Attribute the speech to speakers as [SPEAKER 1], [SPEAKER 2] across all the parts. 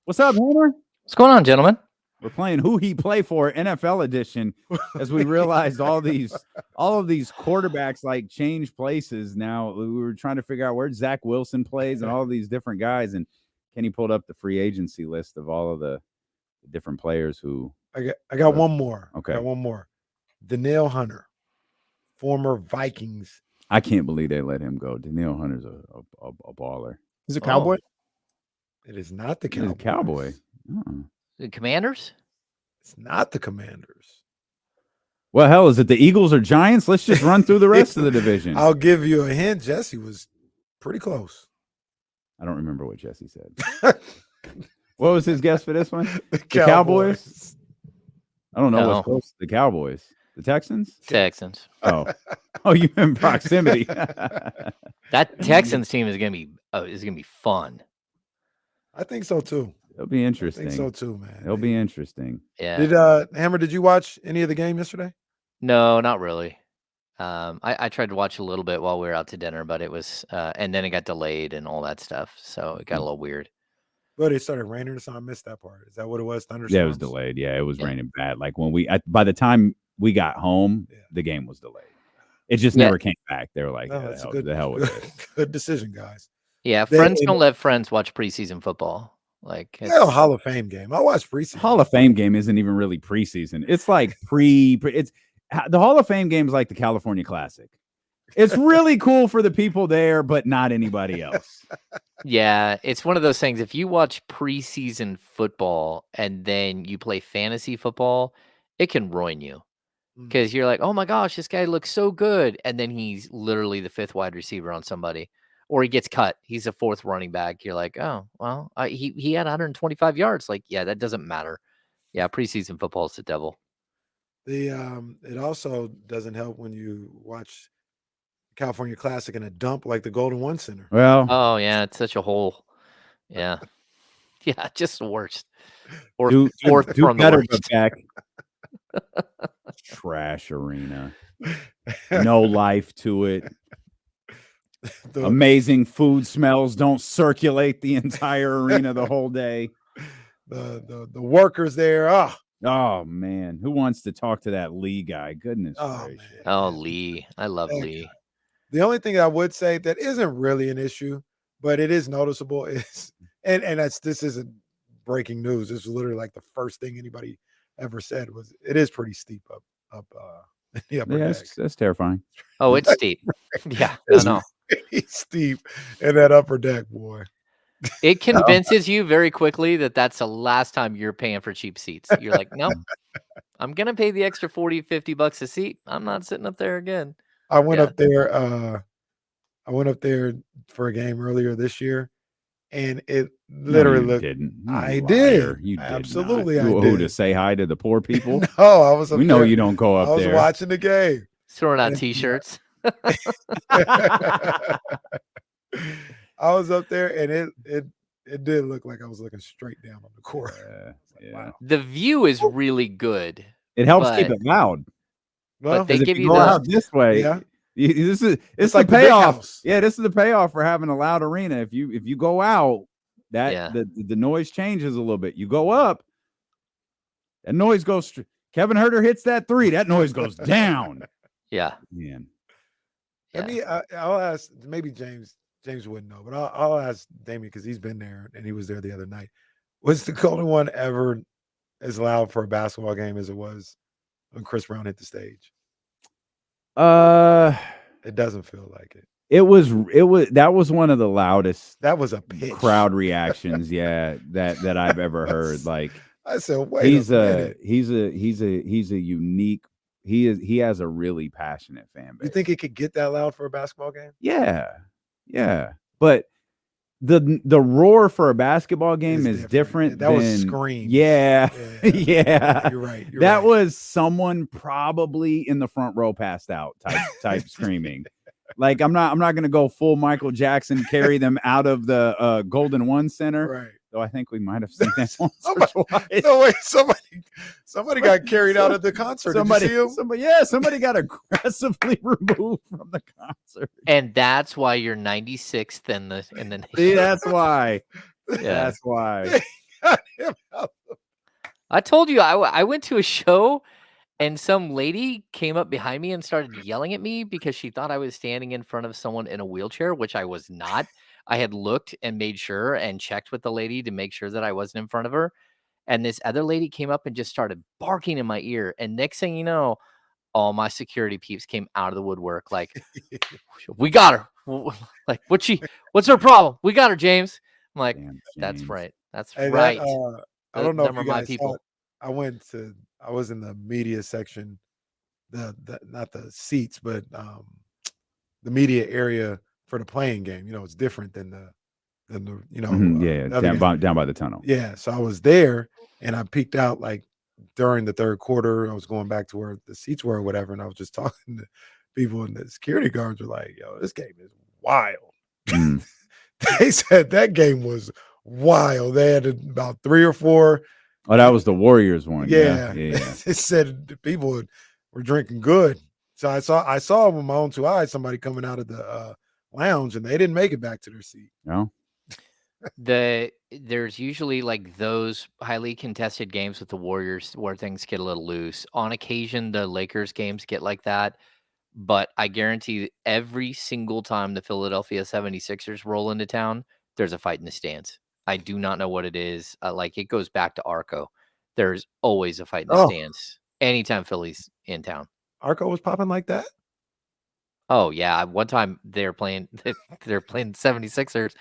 [SPEAKER 1] What's up, Homer?
[SPEAKER 2] What's going on, gentlemen?
[SPEAKER 1] We're playing Who He Play For NFL edition as we realized all of these quarterbacks like change places. Now we were trying to figure out where Zach Wilson plays and all of these different guys. And Kenny pulled up the free agency list of all of the different players who.
[SPEAKER 3] I got one more.
[SPEAKER 1] Okay.
[SPEAKER 3] I got one more. Danielle Hunter, former Vikings.
[SPEAKER 1] I can't believe they let him go. Danielle Hunter's a baller.
[SPEAKER 4] He's a Cowboy.
[SPEAKER 3] It is not the Cowboys.
[SPEAKER 1] He's a Cowboy.
[SPEAKER 2] The Commanders?
[SPEAKER 3] It's not the Commanders.
[SPEAKER 1] Well, hell, is it the Eagles or Giants? Let's just run through the rest of the division.
[SPEAKER 3] I'll give you a hint. Jesse was pretty close.
[SPEAKER 1] I don't remember what Jesse said. What was his guess for this one?
[SPEAKER 3] The
[SPEAKER 1] Cowboys? I don't know
[SPEAKER 2] No.
[SPEAKER 1] what's close to the Cowboys. The Texans?
[SPEAKER 2] Texans.
[SPEAKER 1] Oh, you in proximity.
[SPEAKER 2] That Texans team is gonna be fun.
[SPEAKER 3] I think so too.
[SPEAKER 1] It'll be
[SPEAKER 3] I
[SPEAKER 1] interesting.
[SPEAKER 3] think so too, man.
[SPEAKER 1] It'll be interesting.
[SPEAKER 2] Yeah.
[SPEAKER 3] Did Hammer? Did you watch any of the game yesterday?
[SPEAKER 2] No, not really. I tried to watch a little bit while we were out to dinner, but it was and then it got delayed and all that stuff, so it got a little weird.
[SPEAKER 3] But it started raining, so I missed that part. Is that what it was? Thunderstorms?
[SPEAKER 1] Yeah, it was delayed. Yeah, it was raining bad. Like when by the time we got home, the game was delayed. It just never came back. They were like,
[SPEAKER 3] No,
[SPEAKER 1] "Yeah,
[SPEAKER 3] that's
[SPEAKER 1] the hell with it."
[SPEAKER 3] good decision, guys.
[SPEAKER 2] Yeah, friends don't let friends watch preseason football. Like it's
[SPEAKER 3] Yeah, Hall of Fame game. I watched preseason.
[SPEAKER 1] Hall of Fame game isn't even really preseason. It's like it's the Hall of Fame game is like the California Classic. It's really cool for the people there, but not anybody else.
[SPEAKER 2] Yeah, it's one of those things. If you watch preseason football and then you play fantasy football, it can ruin you because you're like, oh my gosh, this guy looks so good. And then he's literally the fifth wide receiver on somebody, or he gets cut. He's a fourth running back. You're like, oh, well, he had 125 yards. Like, yeah, that doesn't matter. Yeah, preseason football is the devil.
[SPEAKER 3] It also doesn't help when you watch California Classic in a dump like the Golden One Center.
[SPEAKER 1] Well,
[SPEAKER 2] oh yeah, it's such a hole. Yeah, yeah, just the worst. Or fourth from the worst.
[SPEAKER 1] Back. Trash arena. No life to it. Amazing food smells don't circulate the entire arena the whole day.
[SPEAKER 3] The workers there.
[SPEAKER 1] Oh man, who wants to talk to that Lee guy? Goodness gracious.
[SPEAKER 3] Man.
[SPEAKER 2] Oh, Lee. I love Lee.
[SPEAKER 3] The only thing I would say that isn't really an issue, but it is noticeable is and this isn't breaking news. This was literally like the first thing anybody ever said was it is pretty steep up in the upper deck.
[SPEAKER 1] That's terrifying.
[SPEAKER 2] Oh, it's steep. Yeah,
[SPEAKER 3] It's
[SPEAKER 2] no.
[SPEAKER 3] pretty steep in that upper deck, boy.
[SPEAKER 2] It convinces you very quickly that that's the last time you're paying for cheap seats. You're like, nope, I'm going to pay the extra $40-$50 a seat. I'm not sitting up there again.
[SPEAKER 3] I went up there for a game earlier this year, and it literally looked.
[SPEAKER 1] Didn't.
[SPEAKER 3] I did.
[SPEAKER 1] You did
[SPEAKER 3] Absolutely,
[SPEAKER 1] not.
[SPEAKER 3] I
[SPEAKER 1] Who,
[SPEAKER 3] did.
[SPEAKER 1] to say hi to the poor people?
[SPEAKER 3] No, I was.
[SPEAKER 1] We know you don't go up there.
[SPEAKER 3] I was watching the game,
[SPEAKER 2] throwing out T-shirts.
[SPEAKER 3] I was up there, and it did look like I was looking straight down on the court.
[SPEAKER 1] Yeah.
[SPEAKER 3] Wow.
[SPEAKER 2] The view is really good.
[SPEAKER 1] It helps keep it loud.
[SPEAKER 2] But they give you
[SPEAKER 1] go out this way.
[SPEAKER 3] Yeah.
[SPEAKER 1] It's
[SPEAKER 3] like
[SPEAKER 1] the payoff.
[SPEAKER 3] house.
[SPEAKER 1] Yeah, this is the payoff for having a loud arena. If you go out, the noise changes a little bit. You go up, that noise goes. Kevin Herter hits that 3. That noise goes down.
[SPEAKER 2] Yeah.
[SPEAKER 1] Man.
[SPEAKER 3] I'll ask. Maybe James wouldn't know, but I'll ask Damien because he's been there and he was there the other night. Was the Golden One ever as loud for a basketball game as it was when Chris Brown hit the stage? It doesn't feel like it.
[SPEAKER 1] It was that was one of the loudest.
[SPEAKER 3] That was a pitch.
[SPEAKER 1] Crowd reactions, that I've ever heard. Like
[SPEAKER 3] I said, wait.
[SPEAKER 1] He's a unique. He has a really passionate fan base.
[SPEAKER 3] You think it could get that loud for a basketball game?
[SPEAKER 1] Yeah. But the roar for a basketball game is different.
[SPEAKER 3] That was scream.
[SPEAKER 1] Yeah.
[SPEAKER 3] You're right.
[SPEAKER 1] That was someone probably in the front row passed out type screaming. Like I'm not gonna go full Michael Jackson, carry them out of the Golden One Center.
[SPEAKER 3] Right.
[SPEAKER 1] Though I think we might have seen that once or twice.
[SPEAKER 3] No wait, somebody got carried out of the concert. Did you see him?
[SPEAKER 1] Somebody got aggressively removed from the concert.
[SPEAKER 2] And that's why you're 96th in the nation.
[SPEAKER 1] See, that's why.
[SPEAKER 2] Yeah.
[SPEAKER 1] That's why.
[SPEAKER 2] I told you I went to a show and some lady came up behind me and started yelling at me because she thought I was standing in front of someone in a wheelchair, which I was not. I had looked and made sure and checked with the lady to make sure that I wasn't in front of her. And this other lady came up and just started barking in my ear. And next thing you know, all my security peeps came out of the woodwork like, we got her. Like, what's her problem? We got her, James. I'm like,
[SPEAKER 1] Damn,
[SPEAKER 2] that's
[SPEAKER 1] James.
[SPEAKER 2] right. That's
[SPEAKER 3] Hey,
[SPEAKER 2] right.
[SPEAKER 3] I don't know if
[SPEAKER 2] Them
[SPEAKER 3] you
[SPEAKER 2] are my
[SPEAKER 3] guys saw
[SPEAKER 2] people.
[SPEAKER 3] it. I was in the media section, the not the seats, but the media area for the playing game. It's different than the
[SPEAKER 1] Yeah,
[SPEAKER 3] the other game.
[SPEAKER 1] down by the tunnel.
[SPEAKER 3] Yeah, so I was there and I peeked out like during the third quarter. I was going back to where the seats were or whatever, and I was just talking to people, and the security guards were like, "Yo, this game is wild." They said that game was wild. They had about 3 or 4.
[SPEAKER 1] Oh, that was the Warriors one.
[SPEAKER 3] Yeah.
[SPEAKER 1] Yeah.
[SPEAKER 3] It said the people were drinking good. So I saw with my own 2 eyes somebody coming out of the lounge, and they didn't make it back to their seat.
[SPEAKER 1] No.
[SPEAKER 2] There's usually like those highly contested games with the Warriors where things get a little loose. On occasion, the Lakers games get like that. But I guarantee every single time the Philadelphia 76ers roll into town, there's a fight in the stands. I do not know what it is. Like it goes back to Arco. There's always a fight in the
[SPEAKER 3] Oh.
[SPEAKER 2] stands anytime Philly's in town.
[SPEAKER 3] Arco was popping like that?
[SPEAKER 2] Oh yeah, one time they're playing 76ers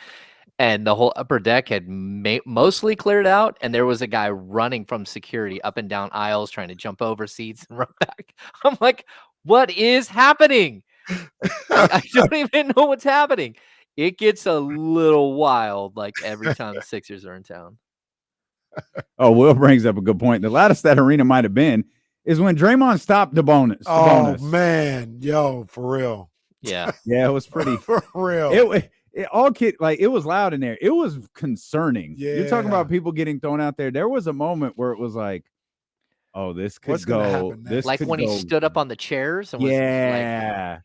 [SPEAKER 2] and the whole upper deck had mostly cleared out, and there was a guy running from security up and down aisles trying to jump over seats and run back. I'm like, what is happening? I don't even know what's happening. It gets a little wild like every time the Sixers are in town.
[SPEAKER 1] Oh, Will brings up a good point. The loudest that arena might have been is when Draymond stopped the bonus.
[SPEAKER 3] Oh, man. Yo, for real.
[SPEAKER 2] Yeah.
[SPEAKER 1] Yeah, it was pretty.
[SPEAKER 3] For real.
[SPEAKER 1] It was loud in there. It was concerning. You're talking
[SPEAKER 3] Yeah.
[SPEAKER 1] about people getting thrown out there. There was a moment where it was like, oh, this could
[SPEAKER 3] What's gonna
[SPEAKER 1] go.
[SPEAKER 3] happen
[SPEAKER 1] This
[SPEAKER 3] next?
[SPEAKER 2] Like
[SPEAKER 1] could
[SPEAKER 2] when
[SPEAKER 1] go,
[SPEAKER 2] he stood up on the chairs and was like,
[SPEAKER 1] yeah,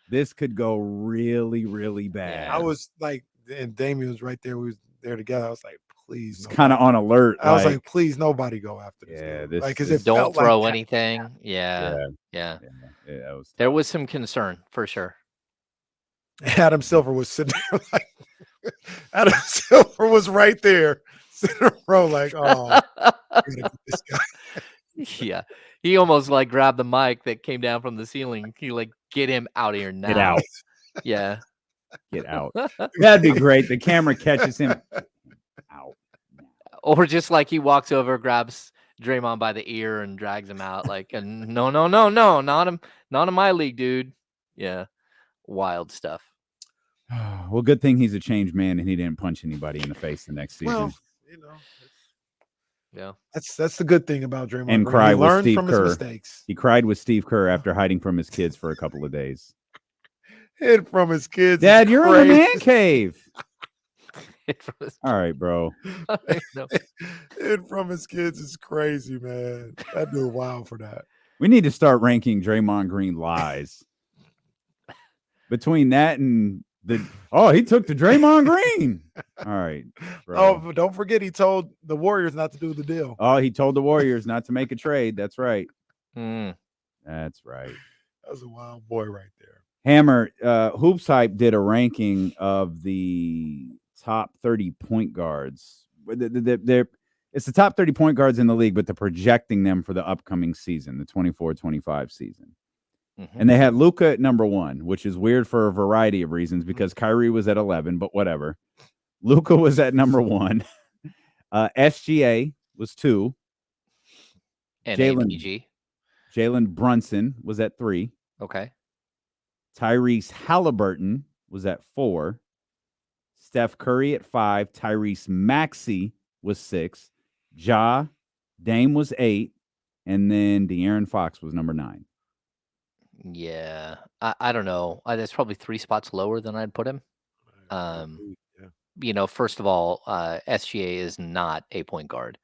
[SPEAKER 1] this could go really, really bad.
[SPEAKER 2] Yeah.
[SPEAKER 3] I was like, and Damien was right there. We was there together. I was like, please.
[SPEAKER 1] It's kind of on alert.
[SPEAKER 3] I was like, please, nobody go after this.
[SPEAKER 1] Yeah,
[SPEAKER 3] dude.
[SPEAKER 1] this-
[SPEAKER 3] like, 'cause
[SPEAKER 1] this-
[SPEAKER 3] it
[SPEAKER 2] don't
[SPEAKER 3] felt
[SPEAKER 2] throw
[SPEAKER 3] like
[SPEAKER 2] anything. Yeah.
[SPEAKER 1] that was
[SPEAKER 2] There
[SPEAKER 1] tough.
[SPEAKER 2] was some concern for sure.
[SPEAKER 3] Adam Silver was sitting there like Adam Silver was right there, sitting in a row, like, oh, I gotta get this guy.
[SPEAKER 2] Yeah. He almost like grabbed the mic that came down from the ceiling. He like, get him out of here now.
[SPEAKER 1] Get out.
[SPEAKER 2] Yeah.
[SPEAKER 1] Get out. That'd be great. The camera catches him. Out.
[SPEAKER 2] Or just like he walks over, grabs Draymond by the ear and drags him out. Like, no, not in my league, dude. Yeah. Wild stuff.
[SPEAKER 1] Well, good thing he's a changed man and he didn't punch anybody in the face the next season.
[SPEAKER 3] Well,
[SPEAKER 2] Yeah.
[SPEAKER 3] that's the good thing about Draymond.
[SPEAKER 1] And
[SPEAKER 3] Green.
[SPEAKER 1] cry
[SPEAKER 3] He
[SPEAKER 1] with
[SPEAKER 3] learned
[SPEAKER 1] Steve
[SPEAKER 3] from
[SPEAKER 1] Kerr.
[SPEAKER 3] his mistakes.
[SPEAKER 1] He cried with Steve Kerr after hiding from his kids for a couple of days.
[SPEAKER 3] Hid from his kids.
[SPEAKER 1] Dad, you're in the man cave.
[SPEAKER 2] From his-
[SPEAKER 1] All right, bro.
[SPEAKER 2] No.
[SPEAKER 3] Hid from his kids is crazy, man. That dude wild for that.
[SPEAKER 1] We need to start ranking Draymond Green lies. Between that and he took the Draymond Green. All right, bro.
[SPEAKER 3] Oh, but don't forget, he told the Warriors not to do the deal.
[SPEAKER 1] Oh, he told the Warriors not to make a trade. That's right.
[SPEAKER 2] Mm.
[SPEAKER 1] That's right.
[SPEAKER 3] That was a wild boy right there.
[SPEAKER 1] Hammer, Hoops Hype did a ranking of the top 30 point guards. It's the top 30 point guards in the league, but they're projecting them for the upcoming season, the 24-25 season.
[SPEAKER 2] Mm-hmm.
[SPEAKER 1] And they had Luka at number 1, which is weird for a variety of reasons because Kyrie was at 11, but whatever. Luka was at number 1. SGA was 2.
[SPEAKER 2] And
[SPEAKER 1] Jalen-
[SPEAKER 2] APG.
[SPEAKER 1] Jalen Brunson was at 3.
[SPEAKER 2] Okay.
[SPEAKER 1] Tyrese Halliburton was at 4. Steph Curry at 5. Tyrese Maxey was 6. Ja, Dame was 8. And then De'Aaron Fox was number 9.
[SPEAKER 2] Yeah. I don't know. That's probably 3 spots lower than I'd put him.
[SPEAKER 3] Yeah.
[SPEAKER 2] First of all, SGA is not a point guard.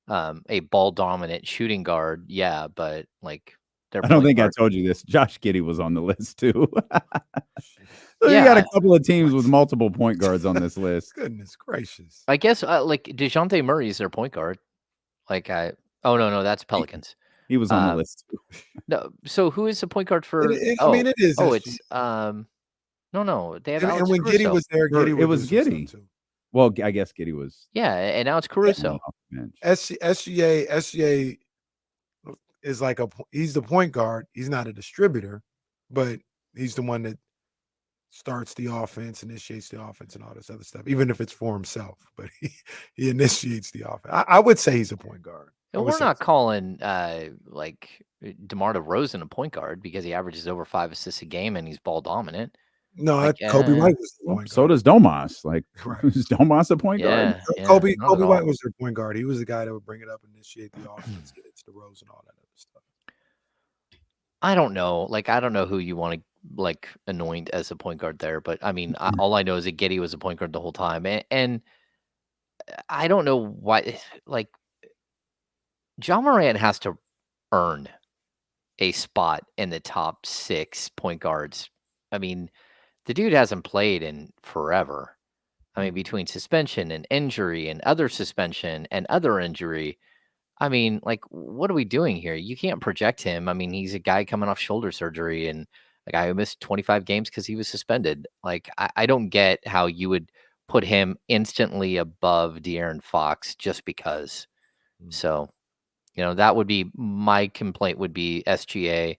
[SPEAKER 2] A ball dominant shooting guard, yeah, but like
[SPEAKER 1] I don't think I told you this. Josh Giddey was on the list too. So
[SPEAKER 2] Yeah.
[SPEAKER 1] you got a couple of teams with multiple point guards on this list.
[SPEAKER 3] Goodness gracious.
[SPEAKER 2] I guess like DeJounte Murray is their point guard. Like Oh no, that's Pelicans.
[SPEAKER 1] He was on the list too.
[SPEAKER 2] No, so who is the point guard for?
[SPEAKER 3] I mean, it is.
[SPEAKER 2] It's no, they have
[SPEAKER 3] and
[SPEAKER 2] Alex
[SPEAKER 3] when Giddey
[SPEAKER 2] Caruso.
[SPEAKER 3] was there, Giddey
[SPEAKER 1] It
[SPEAKER 3] would
[SPEAKER 1] was
[SPEAKER 3] do some
[SPEAKER 1] Giddey.
[SPEAKER 3] stuff too.
[SPEAKER 1] Well, I guess Giddey was.
[SPEAKER 2] Yeah, and now it's Caruso.
[SPEAKER 3] SGA is like he's the point guard. He's not a distributor, but he's the one that starts the offense, initiates the offense, and all this other stuff. Even if it's for himself, but he initiates the offense. I would say he's a point guard.
[SPEAKER 2] And we're not calling like DeMar DeRozan a point guard because he averages over 5 assists a game and he's ball dominant.
[SPEAKER 3] No, like, Kobe White was the point guard.
[SPEAKER 1] So does Domas. Like,
[SPEAKER 3] right.
[SPEAKER 1] Is Domas a point guard?
[SPEAKER 3] Kobe White was their point guard. He was the guy that would bring it up, initiate the offense, get it to the rows and all that other stuff.
[SPEAKER 2] I don't know. Like, I don't know who you want to like anoint as a point guard there, but I mean, all I know is that Giddey was a point guard the whole time, and I don't know why. Like, John Morant has to earn a spot in the top 6 point guards. I mean, the dude hasn't played in forever. I mean, between suspension and injury and other suspension and other injury, I mean, like, what are we doing here? You can't project him. I mean, he's a guy coming off shoulder surgery and a guy who missed 25 games because he was suspended. Like, I don't get how you would put him instantly above De'Aaron Fox just because. So, that would be my complaint would be SGA.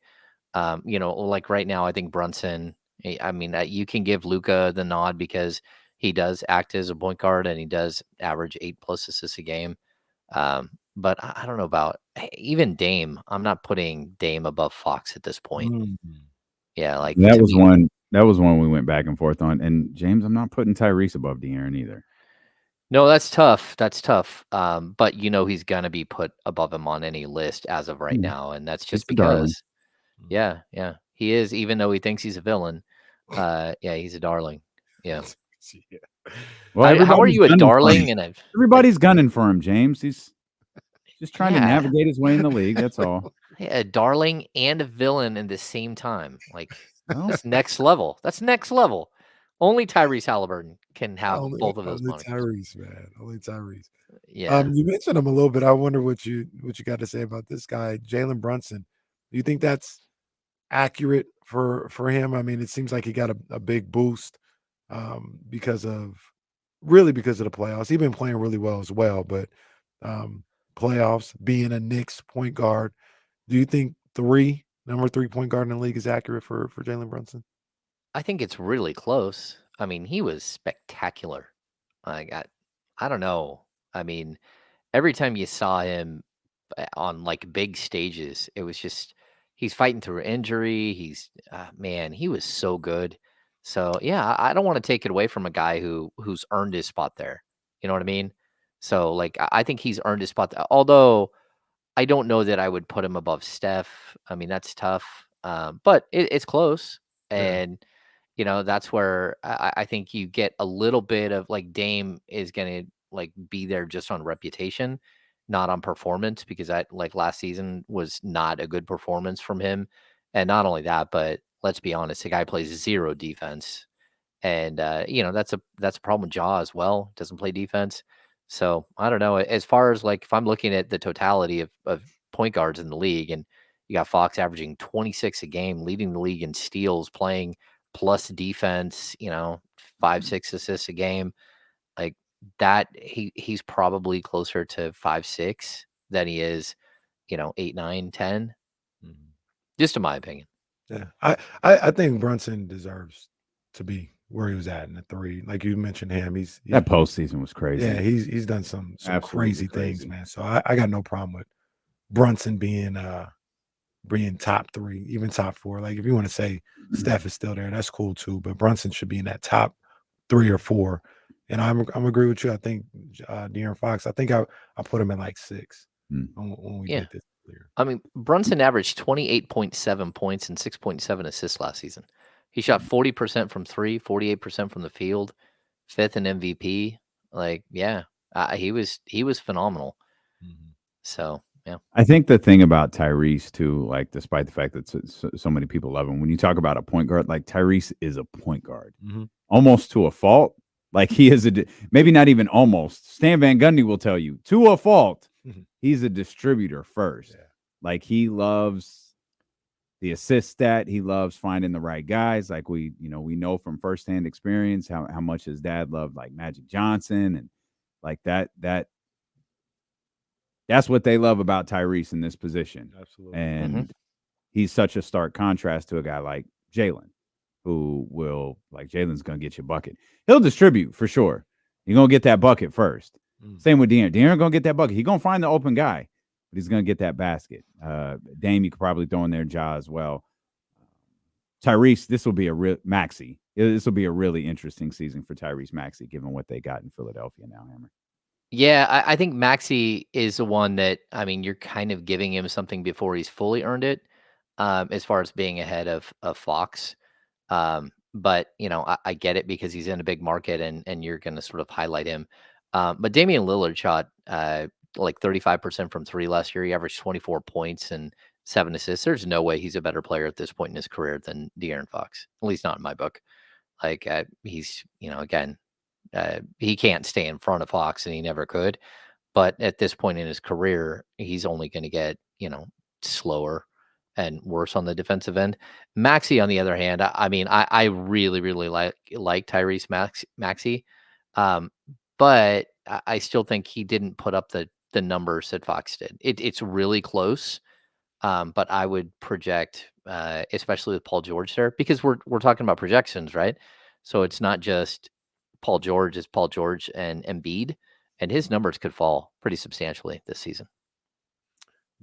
[SPEAKER 2] Like right now, I think Brunson, I mean, you can give Luka the nod because he does act as a point guard and he does average 8+ assists a game. But I don't know about even Dame. I'm not putting Dame above Fox at this point. Yeah, like
[SPEAKER 1] that was one we went back and forth on. And James, I'm not putting Tyrese above De'Aaron either.
[SPEAKER 2] No, that's tough. But he's gonna be put above him on any list as of right now, and that's just because. Yeah, he is. Even though he thinks he's a villain, he's a darling. Yeah. Well, how are you a darling? And
[SPEAKER 1] everybody's gunning for him, James. He's just trying to navigate his way in the league. That's all.
[SPEAKER 2] A darling and a villain in the same time. Like, that's next level. That's next level. Only Tyrese Halliburton can have both of those monikers.
[SPEAKER 3] Tyrese, man. Only Tyrese.
[SPEAKER 2] Yeah.
[SPEAKER 3] You mentioned him a little bit. I wonder what you got to say about this guy, Jalen Brunson. Do you think that's accurate for him? I mean, it seems like he got a big boost because of the playoffs. He's been playing really well as well, but playoffs, being a Knicks point guard, do you think number 3 point guard in the league is accurate for Jalen Brunson?
[SPEAKER 2] I think it's really close. I mean, he was spectacular. I don't know. I mean, every time you saw him on like big stages, it was just he's fighting through injury. He's he was so good. So yeah, I don't want to take it away from a guy who's earned his spot there. You know what I mean? So like I think he's earned his spot. Although I don't know that I would put him above Steph. I mean, that's tough. But it's close. And that's where I think you get a little bit of like Dame is going to like be there just on reputation, not on performance, because like last season was not a good performance from him. And not only that, but let's be honest, the guy plays 0 defense. And, that's a problem with Ja as well. Doesn't play defense. So I don't know. As far as like, if I'm looking at the totality of point guards in the league, and you got Fox averaging 26 a game, leading the league in steals, playing plus defense, 5-6 assists a game, like that, he's probably closer to 5-6 than he is, 8, 9, 10. Just in my opinion.
[SPEAKER 3] Yeah, I think Brunson deserves to be where he was at in the 3. Like you mentioned him,
[SPEAKER 1] that postseason was crazy.
[SPEAKER 3] Yeah, he's done some crazy things, man. So I got no problem with Brunson being top 3, even top 4. Like if you want to say Steph is still there, that's cool too. But Brunson should be in that top 3 or 4. And I'm agree with you. I think De'Aaron Fox. I think I put him in like 6 when we did this earlier.
[SPEAKER 2] I mean, Brunson averaged 28.7 points and 6.7 assists last season. He shot 40% from 3, 48% from the field, 5th in MVP. Like, yeah, he was phenomenal. So, yeah.
[SPEAKER 1] I think the thing about Tyrese too, like despite the fact that so many people love him, when you talk about a point guard, like Tyrese is a point guard, almost to a fault. Like he is maybe not even almost. Stan Van Gundy will tell you to a fault. he's a distributor first.
[SPEAKER 3] Yeah.
[SPEAKER 1] Like he loves the assist stat. He loves finding the right guys. Like we know from firsthand experience how much his dad loved like Magic Johnson and like that's what they love about Tyrese in this position.
[SPEAKER 3] Absolutely.
[SPEAKER 1] And he's such a stark contrast to a guy like Jalen, who will like Jalen's gonna get you a bucket. He'll distribute for sure. You're gonna get that bucket first. Same with De'Aaron. De'Aaron gonna get that bucket. He's gonna find the open guy, but he's gonna get that basket. Dame, you could probably throw in there Ja as well. Tyrese, this will be a real Maxey. This will be a really interesting season for Tyrese Maxey, given what they got in Philadelphia now, Hammer.
[SPEAKER 2] Yeah, I think Maxey is the one that, I mean, you're kind of giving him something before he's fully earned it, as far as being ahead of Fox. But I get it because he's in a big market and you're going to sort of highlight him. But Damian Lillard shot like 35% from three last year. He averaged 24 points and 7 assists. There's no way he's a better player at this point in his career than De'Aaron Fox, at least not in my book. Like he's, again, he can't stay in front of Fox and he never could. But at this point in his career, he's only going to get, slower and worse on the defensive end. Maxey, on the other hand, I mean, I really, really like Tyrese Maxey. But I still think he didn't put up the numbers that Fox did. It's really close. But I would project, especially with Paul George there, because we're talking about projections, right? So it's not just Paul George, it's Paul George and Embiid, and his numbers could fall pretty substantially this season.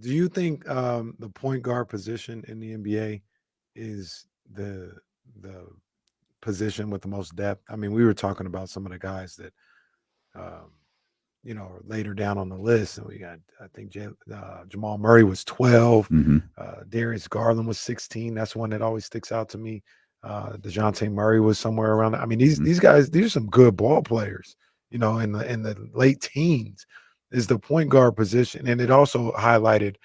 [SPEAKER 3] Do you think the point guard position in the NBA is the position with the most depth? I mean, we were talking about some of the guys that um, are later down on the list. And we got, I think Jamal Murray was 12. Darius Garland was 16. That's one that always sticks out to me. DeJounte Murray was somewhere around. I mean, these guys, these are some good ball players, in the late teens is the point guard position. And it also highlighted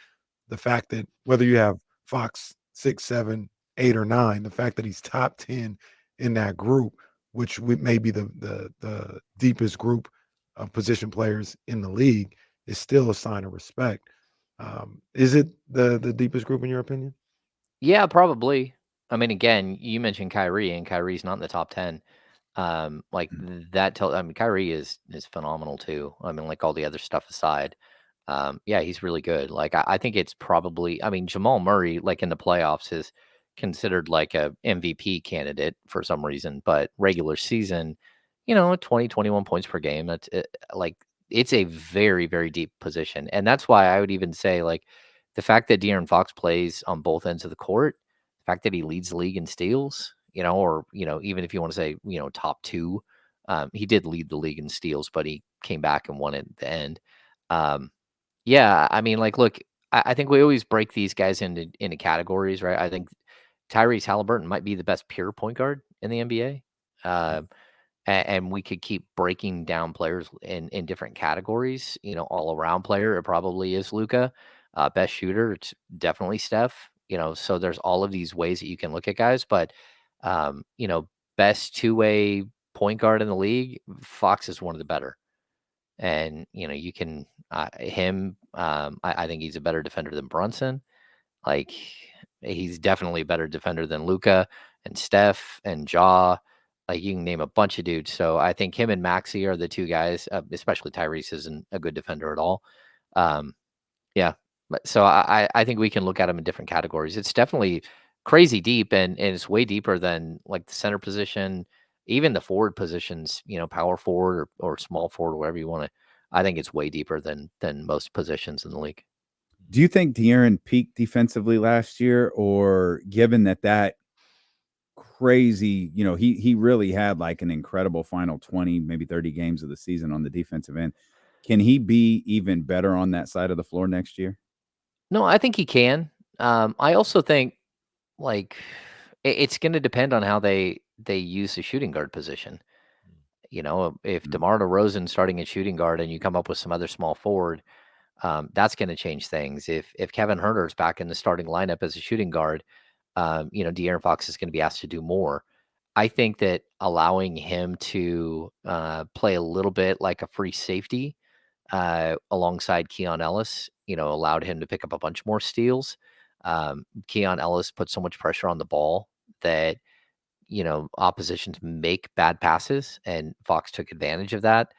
[SPEAKER 3] the fact that whether you have Fox 6, 7, 8, or 9, the fact that he's top 10 in that group, which may be the deepest group of position players in the league, is still a sign of respect. Is it the deepest group in your opinion?
[SPEAKER 2] Yeah, probably. I mean, again, you mentioned Kyrie, and Kyrie's not in the top 10. Like that I mean, Kyrie is phenomenal too. I mean, like all the other stuff aside. Yeah, he's really good. Like I think it's probably, I mean, Jamal Murray, like in the playoffs, is considered like a MVP candidate for some reason, but regular season, 20, 21 points per game. That's like it's a very, very deep position. And that's why I would even say like the fact that De'Aaron Fox plays on both ends of the court, the fact that he leads the league in steals, or even if you want to say, top 2, he did lead the league in steals, but he came back and won it at the end. Yeah, I mean, like, look, I think we always break these guys into categories, right? I think Tyrese Halliburton might be the best pure point guard in the NBA. And we could keep breaking down players in different categories. All around player, it probably is Luka. Best shooter, it's definitely Steph. So there's all of these ways that you can look at guys, but um, you know, best two-way point guard in the league, Fox is one of the better. And you can him. I think he's a better defender than Brunson. Like he's definitely a better defender than Luka and Steph and Ja. Like you can name a bunch of dudes. So I think him and Maxey are the two guys. Especially Tyrese isn't a good defender at all. Um, yeah, but so I think we can look at them in different categories. It's definitely crazy deep, and it's way deeper than like the center position, even the forward positions. Power forward or small forward, whatever you want to. I think it's way deeper than most positions in the league.
[SPEAKER 1] Do you think De'Aaron peaked defensively last year, or given that crazy, he really had like an incredible final 20, maybe 30 games of the season on the defensive end. Can he be even better on that side of the floor next year?
[SPEAKER 2] No, I think he can. I also think like it's going to depend on how they use the shooting guard position. If DeMar DeRozan's starting at shooting guard and you come up with some other small forward, that's going to change things. If Kevin Huerter's back in the starting lineup as a shooting guard, De'Aaron Fox is going to be asked to do more. I think that allowing him to play a little bit like a free safety alongside Keon Ellis, allowed him to pick up a bunch more steals. Keon Ellis put so much pressure on the ball that oppositions make bad passes, and Fox took advantage of that.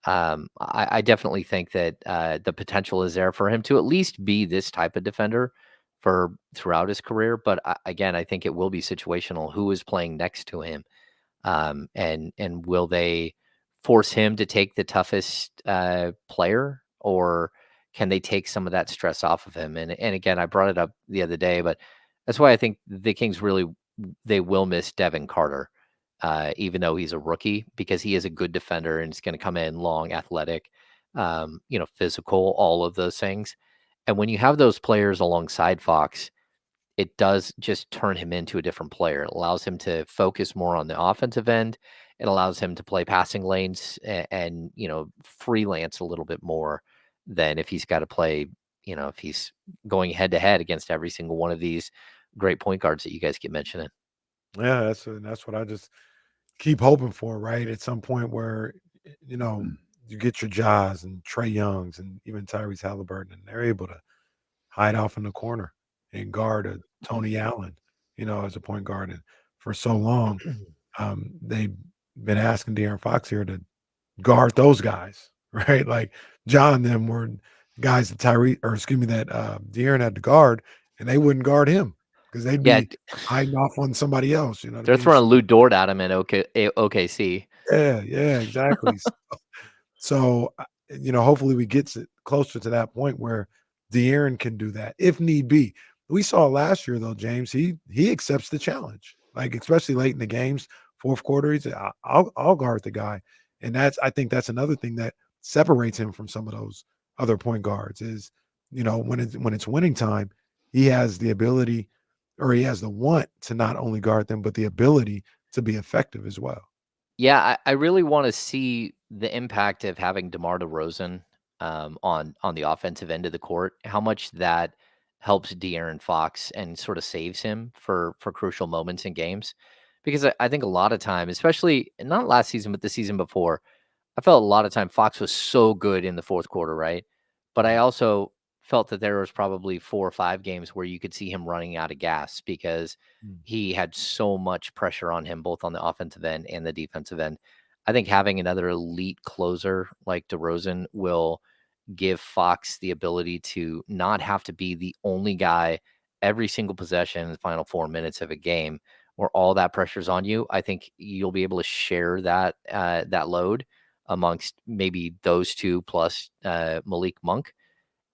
[SPEAKER 2] I definitely think that the potential is there for him to at least be this type of defender for throughout his career. But again, I think it will be situational. Who is playing next to him, and will they force him to take the toughest player, or can they take some of that stress off of him? And again, I brought it up the other day, but that's why I think the Kings really they will miss Devin Carter, even though he's a rookie, because he is a good defender and he's going to come in long, athletic, physical, all of those things. And when you have those players alongside Fox, it does just turn him into a different player. It allows him to focus more on the offensive end. It allows him to play passing lanes and freelance a little bit more than if he's got to play, if he's going head to head against every single one of these great point guards that you guys keep mentioning.
[SPEAKER 3] Yeah, that's what I just keep hoping for, right? At some point where, you get your Jaws and Trey Youngs and even Tyrese Halliburton, and they're able to hide off in the corner and guard a Tony Allen, as a point guard. And for so long, they've been asking De'Aaron Fox here to guard those guys, right? Like John and them were guys that De'Aaron had to guard, and they wouldn't guard him because they'd
[SPEAKER 2] Yeah,
[SPEAKER 3] be hiding off on somebody else. You know what I
[SPEAKER 2] they're
[SPEAKER 3] mean?
[SPEAKER 2] throwing Lou Dort at him at OKC.
[SPEAKER 3] Yeah, exactly. So, hopefully we get closer to that point where De'Aaron can do that if need be. We saw last year though, James, he accepts the challenge, like especially late in the games, fourth quarter. He said, I'll guard the guy. And I think that's another thing that separates him from some of those other point guards is, when it's winning time, he has the ability or he has the want to not only guard them, but the ability to be effective as well.
[SPEAKER 2] Yeah, I really want to see the impact of having DeMar DeRozan on the offensive end of the court. How much that helps De'Aaron Fox and sort of saves him for crucial moments in games, because I think a lot of time, especially not last season but the season before, I felt a lot of time Fox was so good in the fourth quarter, right? But I also felt that there was probably 4 or 5 games where you could see him running out of gas because
[SPEAKER 3] Mm.
[SPEAKER 2] he had so much pressure on him, both on the offensive end and the defensive end. I think having another elite closer like DeRozan will give Fox the ability to not have to be the only guy every single possession in the final 4 minutes of a game where all that pressure's on you. I think you'll be able to share that load amongst maybe those two plus Malik Monk.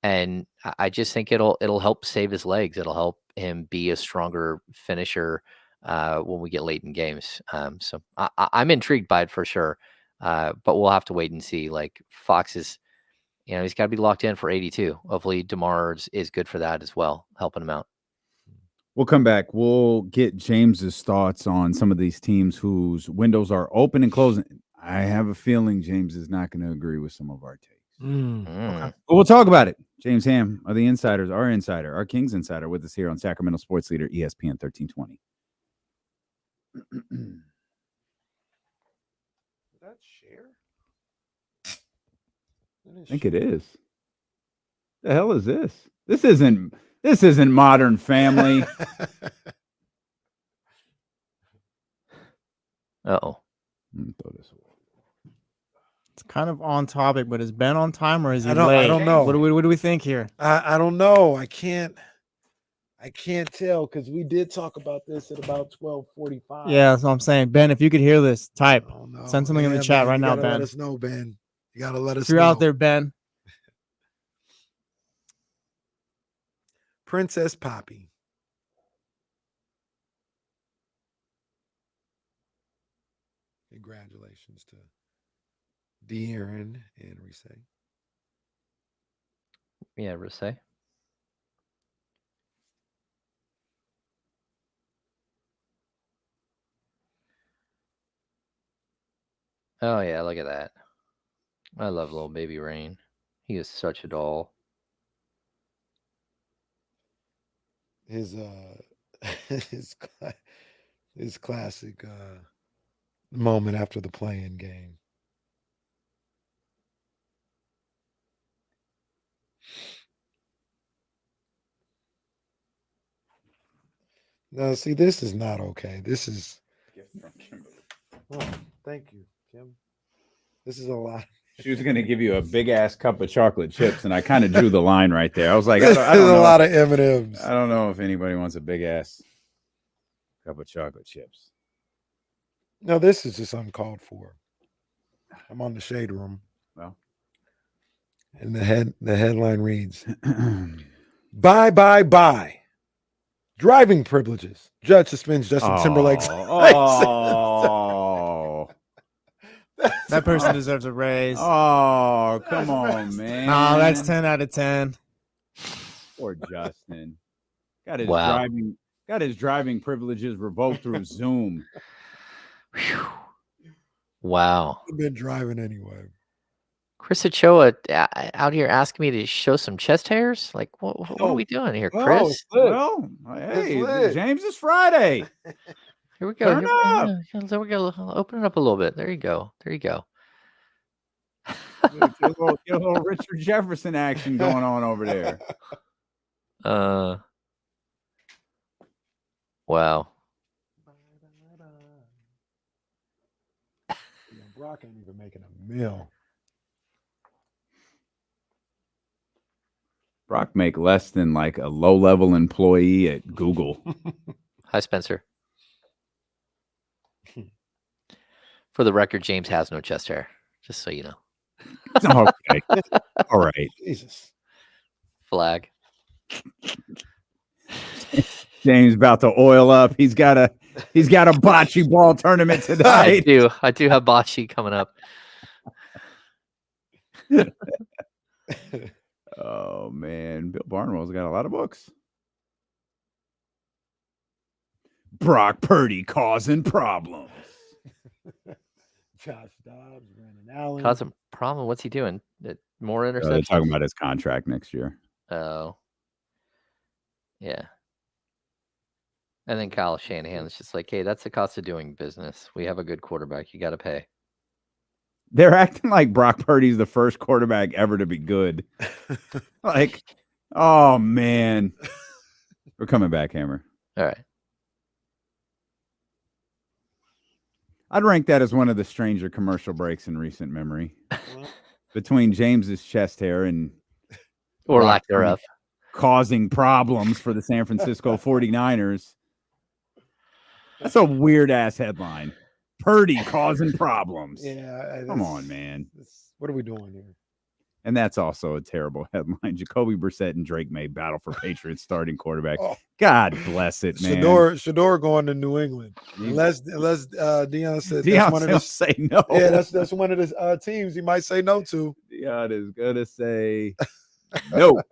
[SPEAKER 2] And I just think it'll help save his legs. It'll help him be a stronger finisher when we get late in games. So I'm intrigued by it for sure. But we'll have to wait and see. Like Fox is, he's got to be locked in for 82. Hopefully DeMar is good for that as well, helping him out.
[SPEAKER 1] We'll come back. We'll get James's thoughts on some of these teams whose windows are open and closing. I have a feeling James is not going to agree with some of our takes.
[SPEAKER 3] Okay.
[SPEAKER 1] But we'll talk about it. James Ham are the insiders, our Kings insider, with us here on Sacramento Sports Leader ESPN 1320.
[SPEAKER 3] That share?
[SPEAKER 1] I think it is. The hell is this? This isn't Modern Family.
[SPEAKER 2] Uh-oh.
[SPEAKER 1] Throw this away.
[SPEAKER 4] It's kind of on topic, but is Ben on time or is he
[SPEAKER 3] I
[SPEAKER 4] late?
[SPEAKER 3] don't know.
[SPEAKER 4] What do we think here?
[SPEAKER 3] I don't know. I can't tell because we did talk about this at about 12:45.
[SPEAKER 4] Yeah, that's what I'm saying. Ben, if you could hear this, type.
[SPEAKER 3] Oh, no.
[SPEAKER 4] Send something in the chat right now, Ben.
[SPEAKER 3] Let us know, Ben. You gotta let us
[SPEAKER 4] If you're
[SPEAKER 3] know.
[SPEAKER 4] out there, Ben.
[SPEAKER 3] Princess Poppy. Congratulations to De'Aaron and Reese.
[SPEAKER 2] Yeah, Risse. Oh, yeah, look at that. I love little baby Rain. He is such a doll.
[SPEAKER 3] His his classic moment after the play-in game. No, see, this is not okay. This is. Oh, thank you, Kim. This is a lot.
[SPEAKER 1] She was going to give you a big ass cup of chocolate chips, and I kind of drew the line right there. I was like,
[SPEAKER 3] This
[SPEAKER 1] I
[SPEAKER 3] is
[SPEAKER 1] don't
[SPEAKER 3] a
[SPEAKER 1] know.
[SPEAKER 3] lot of M&Ms.
[SPEAKER 1] I don't know if anybody wants a big ass cup of chocolate chips.
[SPEAKER 3] No, this is just uncalled for. I'm on the shade room,
[SPEAKER 1] Well,
[SPEAKER 3] and the headline reads, "Bye. Driving privileges. Judge suspends Justin Timberlake's."
[SPEAKER 1] Oh,
[SPEAKER 4] That person deserves a raise.
[SPEAKER 1] oh, come on, man.
[SPEAKER 4] Nah, that's 10 out of 10.
[SPEAKER 1] Poor Justin. Got his
[SPEAKER 2] Wow.
[SPEAKER 1] driving privileges revoked through Zoom.
[SPEAKER 2] Whew. Wow.
[SPEAKER 3] I've been driving anyway.
[SPEAKER 2] Chris Ochoa out here asking me to show some chest hairs. Like, what are we doing here, Chris?
[SPEAKER 1] Well, hey,
[SPEAKER 3] lit.
[SPEAKER 1] James, it's Friday.
[SPEAKER 2] Here we go.
[SPEAKER 1] Turn up.
[SPEAKER 2] There we go. Open it up a little bit. There you go.
[SPEAKER 1] Get a little Richard Jefferson action going on over there.
[SPEAKER 2] Wow.
[SPEAKER 3] Brock ain't even making a meal.
[SPEAKER 1] Brock make less than like a low-level employee at Google.
[SPEAKER 2] Hi, Spencer. For the record, James has no chest hair, just so you know.
[SPEAKER 1] Okay. All right.
[SPEAKER 3] Jesus.
[SPEAKER 2] Flag.
[SPEAKER 1] James about to oil up. He's got a bocce ball tournament
[SPEAKER 2] I
[SPEAKER 1] tonight.
[SPEAKER 2] do. I do have bocce coming up.
[SPEAKER 1] Oh man, Bill Barnwell's got a lot of books. Brock Purdy causing problems.
[SPEAKER 3] Josh Dobbs, Brandon Allen.
[SPEAKER 2] Causing problem. What's he doing? More interceptions?
[SPEAKER 1] They're talking about his contract next year.
[SPEAKER 2] Oh. Yeah. And then Kyle Shanahan is just like, hey, that's the cost of doing business. We have a good quarterback. You got to pay.
[SPEAKER 1] They're acting like Brock Purdy's the first quarterback ever to be good. Like, oh man. We're coming back, Hammer.
[SPEAKER 2] All right.
[SPEAKER 1] I'd rank that as one of the stranger commercial breaks in recent memory. Between James's chest hair and
[SPEAKER 2] Or
[SPEAKER 1] Brock
[SPEAKER 2] lack thereof.
[SPEAKER 1] causing problems for the San Francisco 49ers. That's a weird ass headline. Purdy causing problems.
[SPEAKER 3] Yeah.
[SPEAKER 1] Come on, man.
[SPEAKER 3] What are we doing here?
[SPEAKER 1] And that's also a terrible headline. Jacoby Brissett and Drake May battle for Patriots starting quarterback.
[SPEAKER 3] Oh.
[SPEAKER 1] God bless it, man.
[SPEAKER 3] Shador going to New England. Unless Deion said that's one of
[SPEAKER 1] Deion
[SPEAKER 3] the,
[SPEAKER 1] say no.
[SPEAKER 3] Yeah, that's one of the teams he might say no to.
[SPEAKER 1] Deion is gonna say no.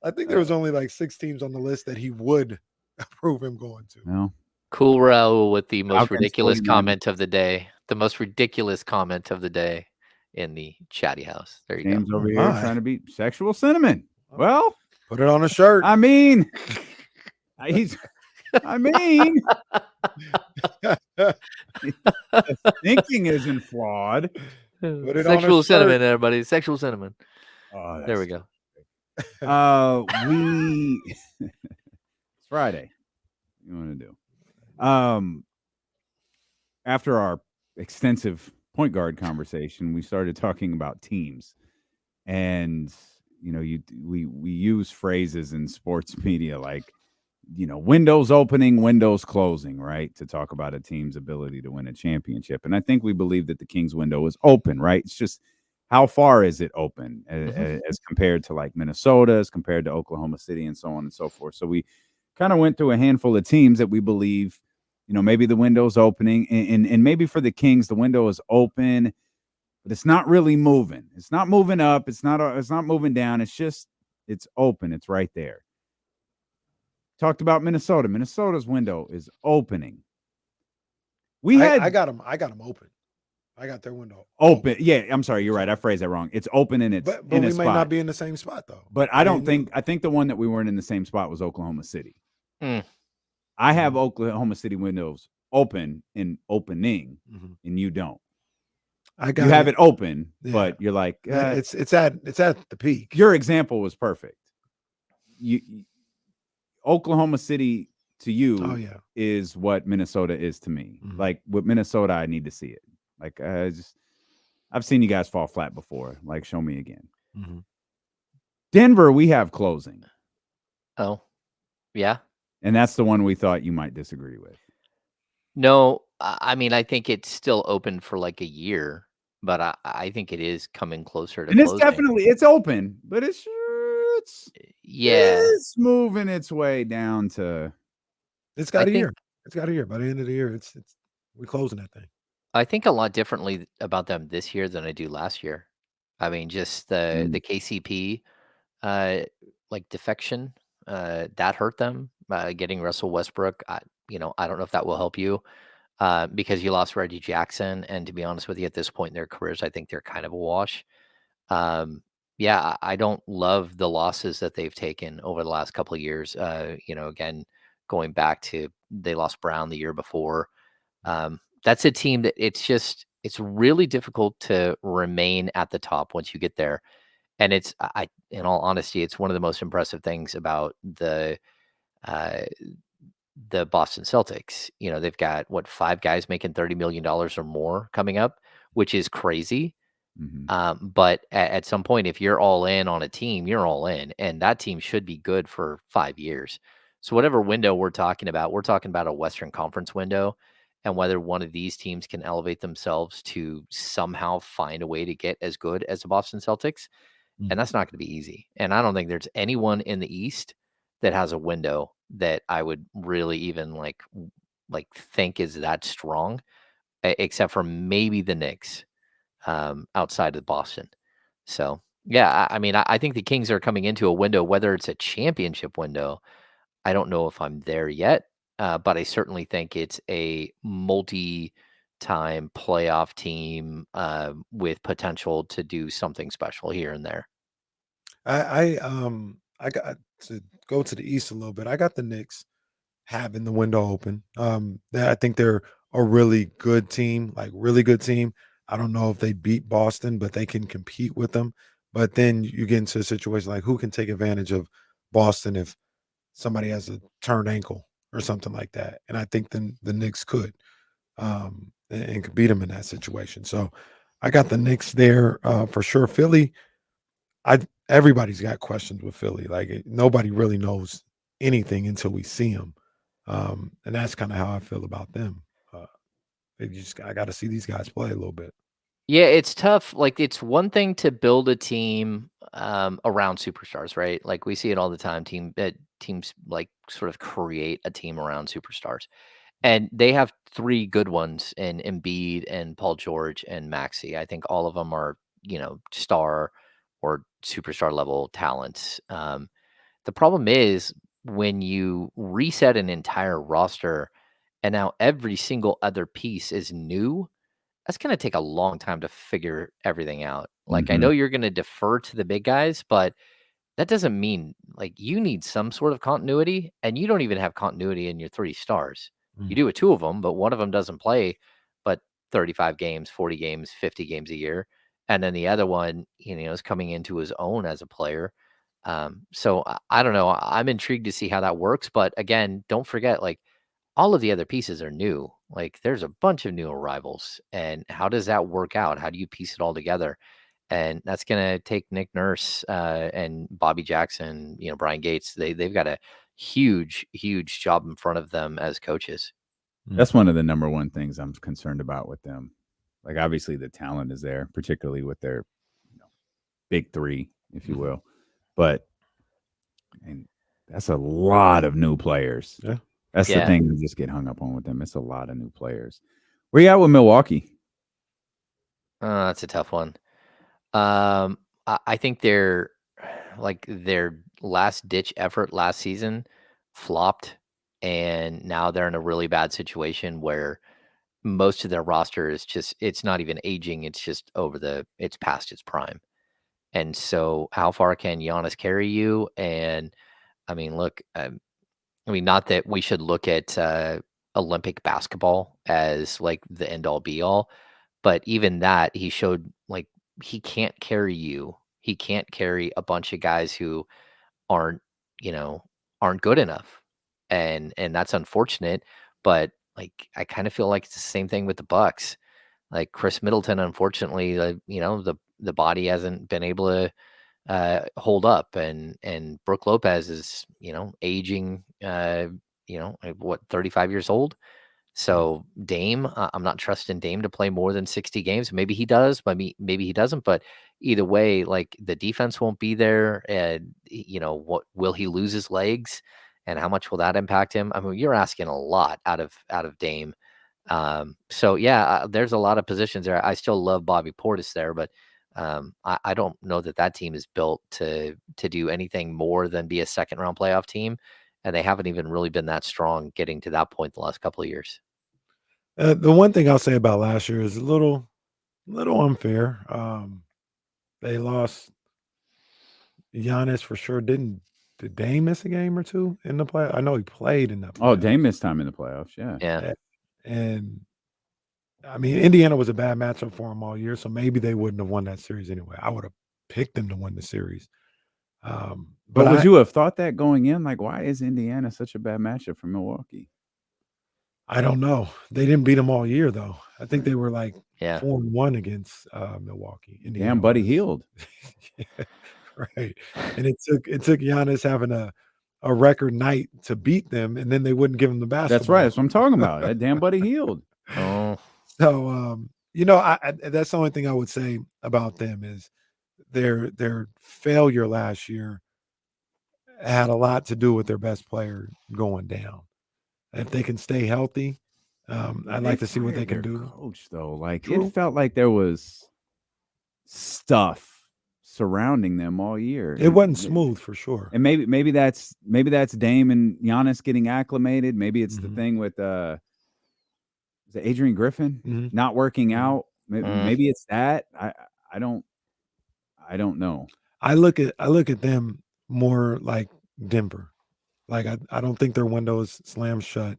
[SPEAKER 3] I think there was only like 6 teams on the list that he would approve him going to.
[SPEAKER 1] No.
[SPEAKER 2] Cool Raul with the most
[SPEAKER 1] Falcons,
[SPEAKER 2] ridiculous
[SPEAKER 1] 49ers.
[SPEAKER 2] comment of the day. The most ridiculous comment of the day in the chatty house. There you
[SPEAKER 1] James
[SPEAKER 2] go.
[SPEAKER 1] over here
[SPEAKER 3] My.
[SPEAKER 1] trying to be sexual sentiment. Well,
[SPEAKER 3] Put it on a shirt.
[SPEAKER 1] I mean, his thinking isn't flawed.
[SPEAKER 3] Put it on a
[SPEAKER 2] Sexual
[SPEAKER 3] shirt.
[SPEAKER 2] sentiment, everybody. Sexual sentiment.
[SPEAKER 1] Oh,
[SPEAKER 2] There we go.
[SPEAKER 1] It's Friday. What you want to do? After our extensive point guard conversation, we started talking about teams, and we use phrases in sports media like, windows opening, windows closing, right, to talk about a team's ability to win a championship. And I think we believe that the Kings window is open, right? It's just how far is it open as compared to like Minnesota, as compared to Oklahoma City, and so on and so forth. So we kind of went through a handful of teams that we believe, maybe the window's opening, and maybe for the Kings, the window is open, but it's not really moving. It's not moving up. It's not moving down. It's open. It's right there. Talked about Minnesota. Minnesota's window is opening.
[SPEAKER 3] I got them open. I got their window
[SPEAKER 1] open. Yeah, I'm sorry. You're right. I phrased that wrong. It's open and it's
[SPEAKER 3] but
[SPEAKER 1] in
[SPEAKER 3] we
[SPEAKER 1] a
[SPEAKER 3] may
[SPEAKER 1] spot.
[SPEAKER 3] not be in the same spot though.
[SPEAKER 1] But I think the one that we weren't in the same spot was Oklahoma City. I have Oklahoma City windows open and opening, and you don't. You have it open, but you're like,
[SPEAKER 3] it's at the peak.
[SPEAKER 1] Your example was perfect. Oklahoma City to you
[SPEAKER 3] Oh yeah.
[SPEAKER 1] is what Minnesota is to me.
[SPEAKER 3] Mhm.
[SPEAKER 1] Like with Minnesota, I need to see it. Like I've seen you guys fall flat before. Like show me again.
[SPEAKER 3] Mhm.
[SPEAKER 1] Denver, we have closing,
[SPEAKER 2] Oh, yeah.
[SPEAKER 1] and that's the one we thought you might disagree with.
[SPEAKER 2] No, I mean, I think it's still open for like a year, but I think it is coming closer to
[SPEAKER 1] And it's
[SPEAKER 2] closing.
[SPEAKER 1] definitely it's open, but it's
[SPEAKER 2] Yeah.
[SPEAKER 1] it's moving its way down to.
[SPEAKER 3] It's
[SPEAKER 2] I
[SPEAKER 3] got a
[SPEAKER 2] think
[SPEAKER 3] year. It's got a year. By the end of the year, it's we're closing that thing.
[SPEAKER 2] I think a lot differently about them this year than I do last year. I mean, just the KCP like defection that hurt them. Getting Russell Westbrook, I don't know if that will help you because you lost Reggie Jackson, and to be honest with you, at this point in their careers, I think they're kind of a wash. Yeah, I don't love the losses that they've taken over the last couple of years. Again, going back to they lost Brown the year before. That's a team that it's really difficult to remain at the top once you get there. And in all honesty, it's one of the most impressive things about uh, the Boston Celtics. They've got what 5 guys making $30 million or more coming up, which is crazy. But at some point, if you're all in on a team, you're all in, and that team should be good for 5 years. So whatever window we're talking about a Western Conference window, and whether one of these teams can elevate themselves to somehow find a way to get as good as the Boston Celtics, and that's not going to be easy. And I don't think there's anyone in the East that has a window that I would really even like think is that strong, except for maybe the Knicks outside of Boston. So, yeah, I mean, I think the Kings are coming into a window, whether it's a championship window. I don't know if I'm there yet, but I certainly think it's a multi-time playoff team with potential to do something special here and there.
[SPEAKER 3] I got to go to the East a little bit. I got the Knicks having the window open. I think they're a really good team, like really good team. I don't know if they beat Boston, but they can compete with them. But then you get into a situation like who can take advantage of Boston if somebody has a turned ankle or something like that. And I think then the Knicks could and could beat them in that situation. So I got the Knicks there for sure. Philly, I everybody's got questions with Philly. Like nobody really knows anything until we see them, and that's kind of how I feel about them. Uh, I got to see these guys play a little bit.
[SPEAKER 2] Yeah, it's tough. Like, it's one thing to build a team around superstars, right? Like we see it all the time. Teams like sort of create a team around superstars. And they have 3 good ones in Embiid and Paul George and Maxey. I think all of them are, star or superstar level talents. The problem is when you reset an entire roster and now every single other piece is new, that's gonna take a long time to figure everything out. Like, I know
[SPEAKER 1] Mhm.
[SPEAKER 2] you're gonna defer to the big guys, but that doesn't mean like you need some sort of continuity, and you don't even have continuity in your 3 stars. You
[SPEAKER 3] Mm,
[SPEAKER 2] do with 2 of them, but one of them doesn't play but 35 games, 40 games, 50 games a year, and then the other one, is coming into his own as a player. So I don't know. I'm intrigued to see how that works, but again, don't forget, like, all of the other pieces are new. Like, there's a bunch of new arrivals, and how does that work out? How do you piece it all together? And that's gonna take Nick Nurse, and Bobby Jackson, Brian Gates. They've got a huge, huge job in front of them as coaches.
[SPEAKER 3] mm,
[SPEAKER 1] That's one of the number one things I'm concerned about with them. Like obviously the talent is there, particularly with their big 3, if you
[SPEAKER 3] mhm.
[SPEAKER 1] will. But and that's a lot of new players.
[SPEAKER 3] Yeah.
[SPEAKER 1] That's the
[SPEAKER 2] Yeah,
[SPEAKER 1] thing we just get hung up on with them. It's a lot of new players. Where you at with Milwaukee?
[SPEAKER 2] that's a tough one. I think their last ditch effort last season flopped, and now they're in a really bad situation where most of their roster is just it's not even aging, it's just it's past its prime. And so how far can Giannis carry you? And I mean, look, not that we should look at Olympic basketball as like the end all be all, but even that he showed like he can't carry you. He can't carry a bunch of guys who aren't, you know, aren't good enough. and that's unfortunate. But like, I kind of feel like it's the same thing with the Bucks. Like Chris Middleton, unfortunately, the body hasn't been able to hold up, and Brooke Lopez is aging. 35 years old. So Dame, I'm not trusting Dame to play more than 60 games. Maybe he does, maybe he doesn't. But either way, like the defense won't be there, and what will he lose his legs, and how much will that impact him? I mean, you're asking a lot out of Dame. So yeah, there's a lot of positions there. I still love Bobby Portis there, but I don't know that team is built to do anything more than be a second round playoff team, and they haven't even really been that strong getting to that point the last couple of years.
[SPEAKER 3] The one thing I'll say about last year is a little unfair. They lost Giannis for sure. Did Dame miss a game or two in the play? I know he played in the playoffs.
[SPEAKER 1] Oh, Dame missed time in the playoffs. Yeah.
[SPEAKER 2] Yeah.
[SPEAKER 3] And I mean, Indiana was a bad matchup for them all year, so maybe they wouldn't have won that series anyway. I would have picked them to win the series.
[SPEAKER 1] But would you have thought that going in? Like, why is Indiana such a bad matchup for Milwaukee?
[SPEAKER 3] I don't know. They didn't beat them all year, though. I think they were like 4-1 against Milwaukee.
[SPEAKER 1] Damn, Buddy Hield.
[SPEAKER 3] Yeah, right. And it took Giannis having a record night to beat them, and then they wouldn't give him the basketball.
[SPEAKER 1] That's right. That's what I'm talking about. That damn Buddy Hield.
[SPEAKER 2] Oh.
[SPEAKER 3] So, I that's the only thing I would say about them is their failure last year had a lot to do with their best player going down. If they can stay healthy, I'd like to see what they can do.
[SPEAKER 1] Coach, though, like it felt like there was stuff surrounding them all year.
[SPEAKER 3] It wasn't smooth for sure.
[SPEAKER 1] And maybe that's Dame and Giannis getting acclimated. Maybe it's the thing with is it Adrian Griffin not working out. Maybe it's that. I don't know.
[SPEAKER 3] I look at them more like Denver. Like I don't think their window is slammed shut,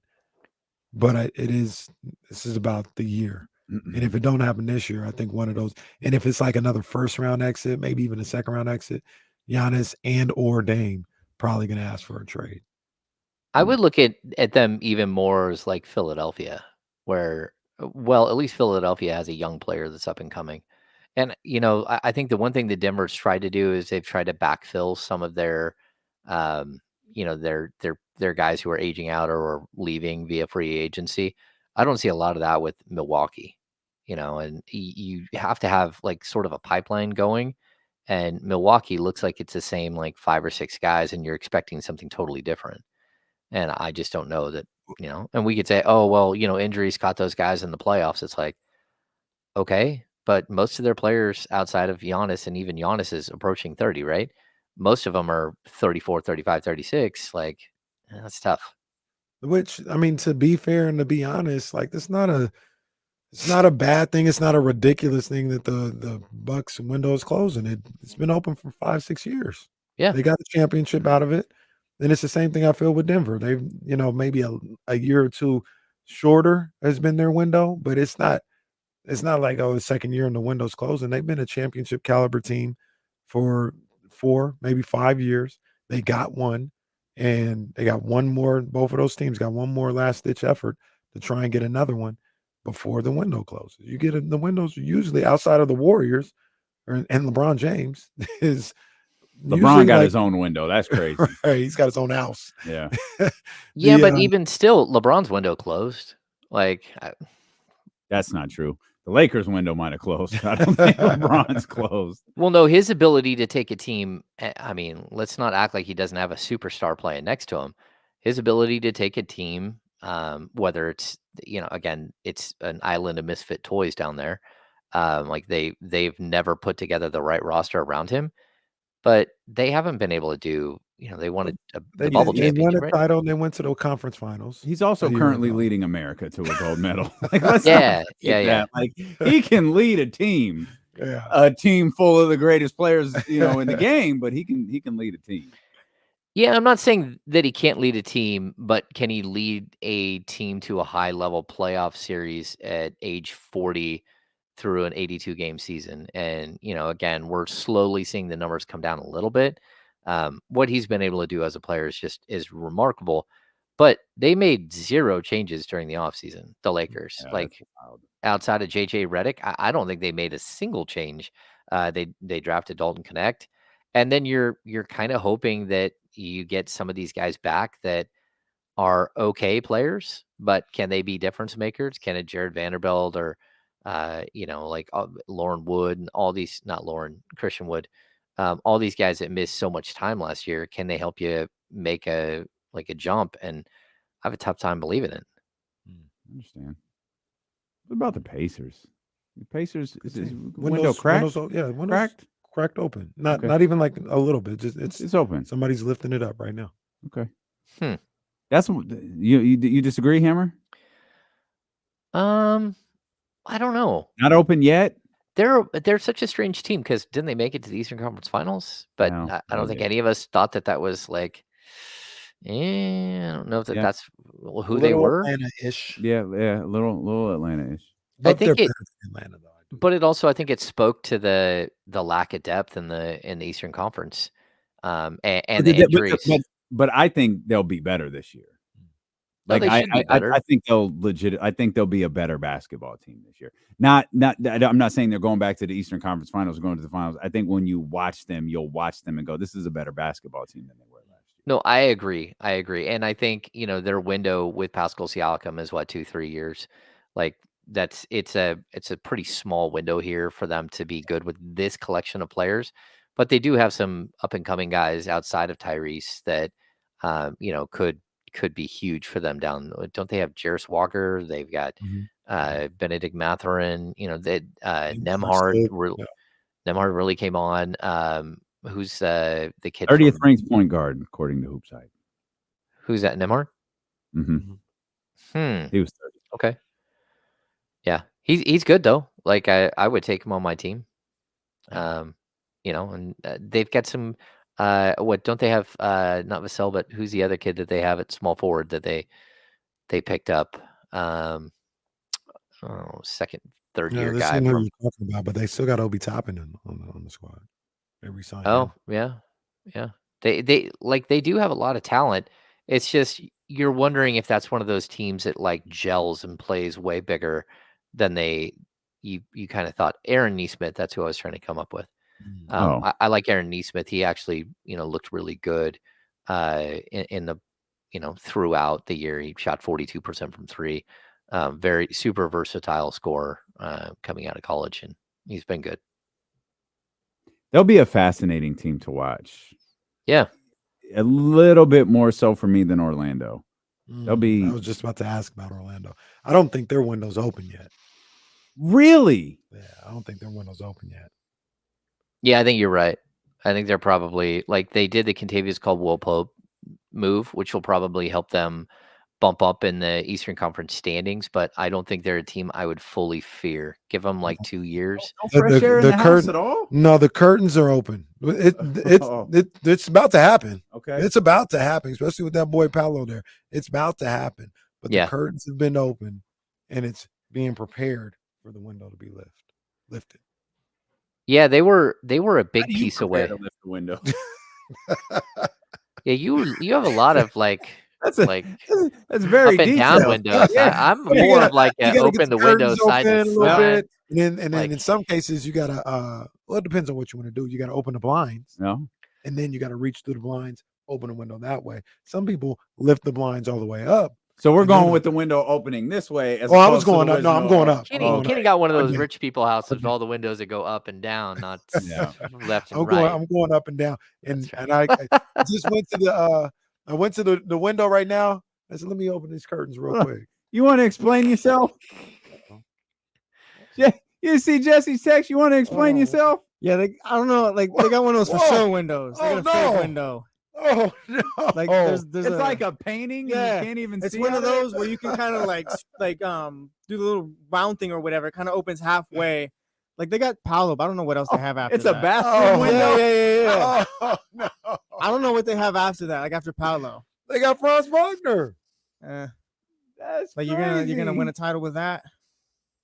[SPEAKER 3] but this is about the year. And if it don't happen this year, I think one of those. And if it's like another first round exit, maybe even a second round exit, Giannis and or Dame probably going to ask for a trade.
[SPEAKER 2] I would look at them even more as like Philadelphia, where, well, at least Philadelphia has a young player that's up and coming. And, I think the one thing that Denver's tried to do is they've tried to backfill some of their, their guys who are aging out or are leaving via free agency. I don't see a lot of that with Milwaukee, and you have to have like sort of a pipeline going. And Milwaukee looks like it's the same like 5 or 6 guys, and you're expecting something totally different. And I just don't know that, and we could say, oh, well, injuries caught those guys in the playoffs. It's like, okay, but most of their players outside of Giannis, and even Giannis is approaching 30, right? Most of them are 34, 35, 36. Like, that's tough.
[SPEAKER 3] Which, I mean, to be fair and to be honest, like it's not a bad thing. It's not a ridiculous thing that the Bucks window is closing. It's been open for 5-6 years.
[SPEAKER 2] Yeah.
[SPEAKER 3] They got the championship out of it. And it's the same thing I feel with Denver. They've, maybe a year or two shorter has been their window, but it's not like, oh, the second year and the window's closing. They've been a championship caliber team for 4, maybe 5 years. They got one, and they got one more. Both of those teams got one more last ditch effort to try and get another one before the window closes. You get the windows usually outside of the Warriors and LeBron James is
[SPEAKER 1] LeBron got his own window. That's crazy.
[SPEAKER 3] Right, he's got his own house.
[SPEAKER 1] Yeah.
[SPEAKER 2] Yeah, but even still, LeBron's window closed. Like,
[SPEAKER 1] that's not true. The Lakers' window might have closed. I don't think LeBron's closed.
[SPEAKER 2] Well, no, his ability to take a team, I mean, let's not act like he doesn't have a superstar playing next to him. His ability to take a team, whether it's, again, it's an island of misfit toys down there. Like they've never put together the right roster around him, but they haven't been able to do, they wanted the bubble championship.
[SPEAKER 3] They won a
[SPEAKER 2] right?
[SPEAKER 3] title and they went to the conference finals.
[SPEAKER 1] He's also currently leading America to a gold medal. Like, let's
[SPEAKER 2] yeah.
[SPEAKER 1] Like, he can lead a team, a team full of the greatest players, in the game, but he can lead a team.
[SPEAKER 2] Yeah, I'm not saying that he can't lead a team, but can he lead a team to a high-level playoff series at age 40 through an 82-game season? And, again, we're slowly seeing the numbers come down a little bit. What he's been able to do as a player is remarkable. but they made 0 changes during the offseason, the Lakers.
[SPEAKER 1] Yeah,
[SPEAKER 2] Like
[SPEAKER 1] that's wild.
[SPEAKER 2] outside of JJ Redick, I don't think they made a single change. They drafted Dalton Connect, and then you're kind of hoping that you get some of these guys back that are okay players, but can they be difference makers? Can a Jared Vanderbilt or like Lauren Wood and all these, not Lauren, Christian Wood, all these guys that missed so much time last year, can they help you make a jump? And I have a tough time believing it.
[SPEAKER 1] I understand. What about the Pacers? The Pacers is
[SPEAKER 3] Windows
[SPEAKER 1] cracked?
[SPEAKER 3] Windows
[SPEAKER 1] Cracked?
[SPEAKER 3] cracked open. Not
[SPEAKER 1] Okay.
[SPEAKER 3] not even like a little bit. Just
[SPEAKER 1] It's open.
[SPEAKER 3] somebody's lifting it up right now.
[SPEAKER 1] Okay.
[SPEAKER 2] Hmm.
[SPEAKER 1] That's you disagree, Hammer?
[SPEAKER 2] I don't know.
[SPEAKER 1] Not open yet?
[SPEAKER 2] They're such a strange team because didn't they make it to the Eastern Conference Finals? But
[SPEAKER 1] No,
[SPEAKER 2] I don't think
[SPEAKER 1] did.
[SPEAKER 2] any of us thought that was like. I don't know if
[SPEAKER 1] Yeah.
[SPEAKER 2] that's who they were.
[SPEAKER 3] Atlanta-ish.
[SPEAKER 1] Yeah, a little Atlanta-ish.
[SPEAKER 3] But
[SPEAKER 2] think
[SPEAKER 3] they're
[SPEAKER 2] it-
[SPEAKER 3] better than Atlanta, though. I do.
[SPEAKER 2] But it also, I think it spoke to the lack of depth in the Eastern Conference, and the injuries.
[SPEAKER 1] But I think they'll be better this year.
[SPEAKER 2] No,
[SPEAKER 1] Like
[SPEAKER 2] they should be better.
[SPEAKER 1] I think they'll be a better basketball team this year. Not I'm not saying they're going back to the Eastern Conference Finals, going to the finals. I think when you watch them, you'll watch them and go, this is a better basketball team than they were last year.
[SPEAKER 2] No, I agree. And I think, their window with Pascal Siakam is 2-3 years. Like it's a pretty small window here for them to be good with this collection of players, but they do have some up and coming guys outside of Tyrese that, could be huge for them down. Don't they have Jarris Walker? They've got Benedict Mathurin, Nemhard. Nemhard really came on. Who's the kid?
[SPEAKER 1] 30th ranked point guard, according to Hoopside.
[SPEAKER 2] Who's that? Nemhard?
[SPEAKER 1] Mm-hmm. He was 30.
[SPEAKER 2] Okay. Yeah, he's good though. Like I would take him on my team. And they've got some. What don't they have? Not Vassell, but who's the other kid that they have at small forward that they picked up? Second, third year guy.
[SPEAKER 3] This is who you're talking about, but they still got Obi Toppin on the squad. They resigned him.
[SPEAKER 2] Yeah. They do have a lot of talent. It's just you're wondering if that's one of those teams that like gels and plays way bigger than you kind of thought. Aaron Nesmith, that's who I was trying to come up with. I like Aaron Nesmith. He actually, looked really good in the, throughout the year. He shot 42% from 3. Very super versatile scorer coming out of college, and he's been good.
[SPEAKER 1] They'll be a fascinating team to watch.
[SPEAKER 2] Yeah.
[SPEAKER 1] A little bit more so for me than Orlando. They'll be.
[SPEAKER 3] I was just about to ask about Orlando. I don't think their window's open yet.
[SPEAKER 1] Really?
[SPEAKER 3] Yeah, I don't think their window's open yet.
[SPEAKER 2] Yeah, I think you're right. I think they're probably like they did the Kentavious Caldwell-Pope move, which will probably help them bump up in the Eastern Conference standings, but I don't think they're a team I would fully fear. Give them like 2 years.
[SPEAKER 1] No fresh air in the house at all?
[SPEAKER 3] No, the curtains are open. It's about to happen.
[SPEAKER 1] Okay.
[SPEAKER 3] It's about to happen, especially with that boy Paolo there. It's about to happen. But
[SPEAKER 2] Yeah.
[SPEAKER 3] the curtains have been open, and it's being prepared for the window to be lifted.
[SPEAKER 2] Yeah, they were a big
[SPEAKER 1] How do you
[SPEAKER 2] piece
[SPEAKER 1] prepare
[SPEAKER 2] away.
[SPEAKER 1] to lift the window.
[SPEAKER 2] Yeah, you have a lot of like
[SPEAKER 1] That's
[SPEAKER 2] very
[SPEAKER 1] very
[SPEAKER 2] up and down
[SPEAKER 1] detailed.
[SPEAKER 2] windows.
[SPEAKER 3] Yeah.
[SPEAKER 2] I'm
[SPEAKER 3] You
[SPEAKER 2] more
[SPEAKER 3] gotta-
[SPEAKER 2] of like
[SPEAKER 3] you
[SPEAKER 2] a
[SPEAKER 3] gotta
[SPEAKER 2] open
[SPEAKER 3] get
[SPEAKER 2] the window
[SPEAKER 3] curtains
[SPEAKER 2] side
[SPEAKER 3] open
[SPEAKER 2] to
[SPEAKER 3] a little
[SPEAKER 2] side.
[SPEAKER 3] bit, and then
[SPEAKER 2] Like-
[SPEAKER 3] in some cases you gotta well, it depends on what you want to do. You gotta open the blinds,
[SPEAKER 1] No.
[SPEAKER 3] and then you gotta reach through the blinds, open the window that way. Some people lift the blinds all the way up.
[SPEAKER 1] So we're
[SPEAKER 3] And
[SPEAKER 1] going
[SPEAKER 3] then-
[SPEAKER 1] with the window opening this way. As
[SPEAKER 3] I was
[SPEAKER 1] opposed to the
[SPEAKER 3] going up. No, I'm going up.
[SPEAKER 2] Kenny got one of those
[SPEAKER 3] Okay.
[SPEAKER 2] rich people houses with
[SPEAKER 3] Okay.
[SPEAKER 2] all the windows that go up and down, not
[SPEAKER 1] Yeah.
[SPEAKER 2] left and
[SPEAKER 3] I'm
[SPEAKER 2] right.
[SPEAKER 3] going up and down, and
[SPEAKER 2] That's right.
[SPEAKER 3] and I just went to the window right now. I said, let me open these curtains real
[SPEAKER 1] Huh.
[SPEAKER 3] quick.
[SPEAKER 1] You want to explain yourself? You see Jesse's text? You want to explain
[SPEAKER 3] Oh.
[SPEAKER 1] yourself?
[SPEAKER 4] Yeah, I don't know. Like they got one of those for
[SPEAKER 3] Whoa.
[SPEAKER 4] show windows. They got a fake
[SPEAKER 3] no.
[SPEAKER 4] window.
[SPEAKER 3] Oh no!
[SPEAKER 4] Like there's
[SPEAKER 1] It's like a painting.
[SPEAKER 4] Yeah,
[SPEAKER 1] And you can't even
[SPEAKER 4] it's
[SPEAKER 1] see
[SPEAKER 4] one
[SPEAKER 1] out
[SPEAKER 4] of those where you can kind of like do the little round thing or whatever. It kind of opens halfway. Like they got Paolo, but I don't know what else they have after
[SPEAKER 1] It's
[SPEAKER 4] that.
[SPEAKER 1] a bathroom
[SPEAKER 3] Oh,
[SPEAKER 1] window.
[SPEAKER 4] Yeah.
[SPEAKER 3] Oh, no.
[SPEAKER 4] I don't know what they have after that. Like after Paolo.
[SPEAKER 3] They got Franz Wagner.
[SPEAKER 1] That's
[SPEAKER 4] Like you're gonna win a title with that.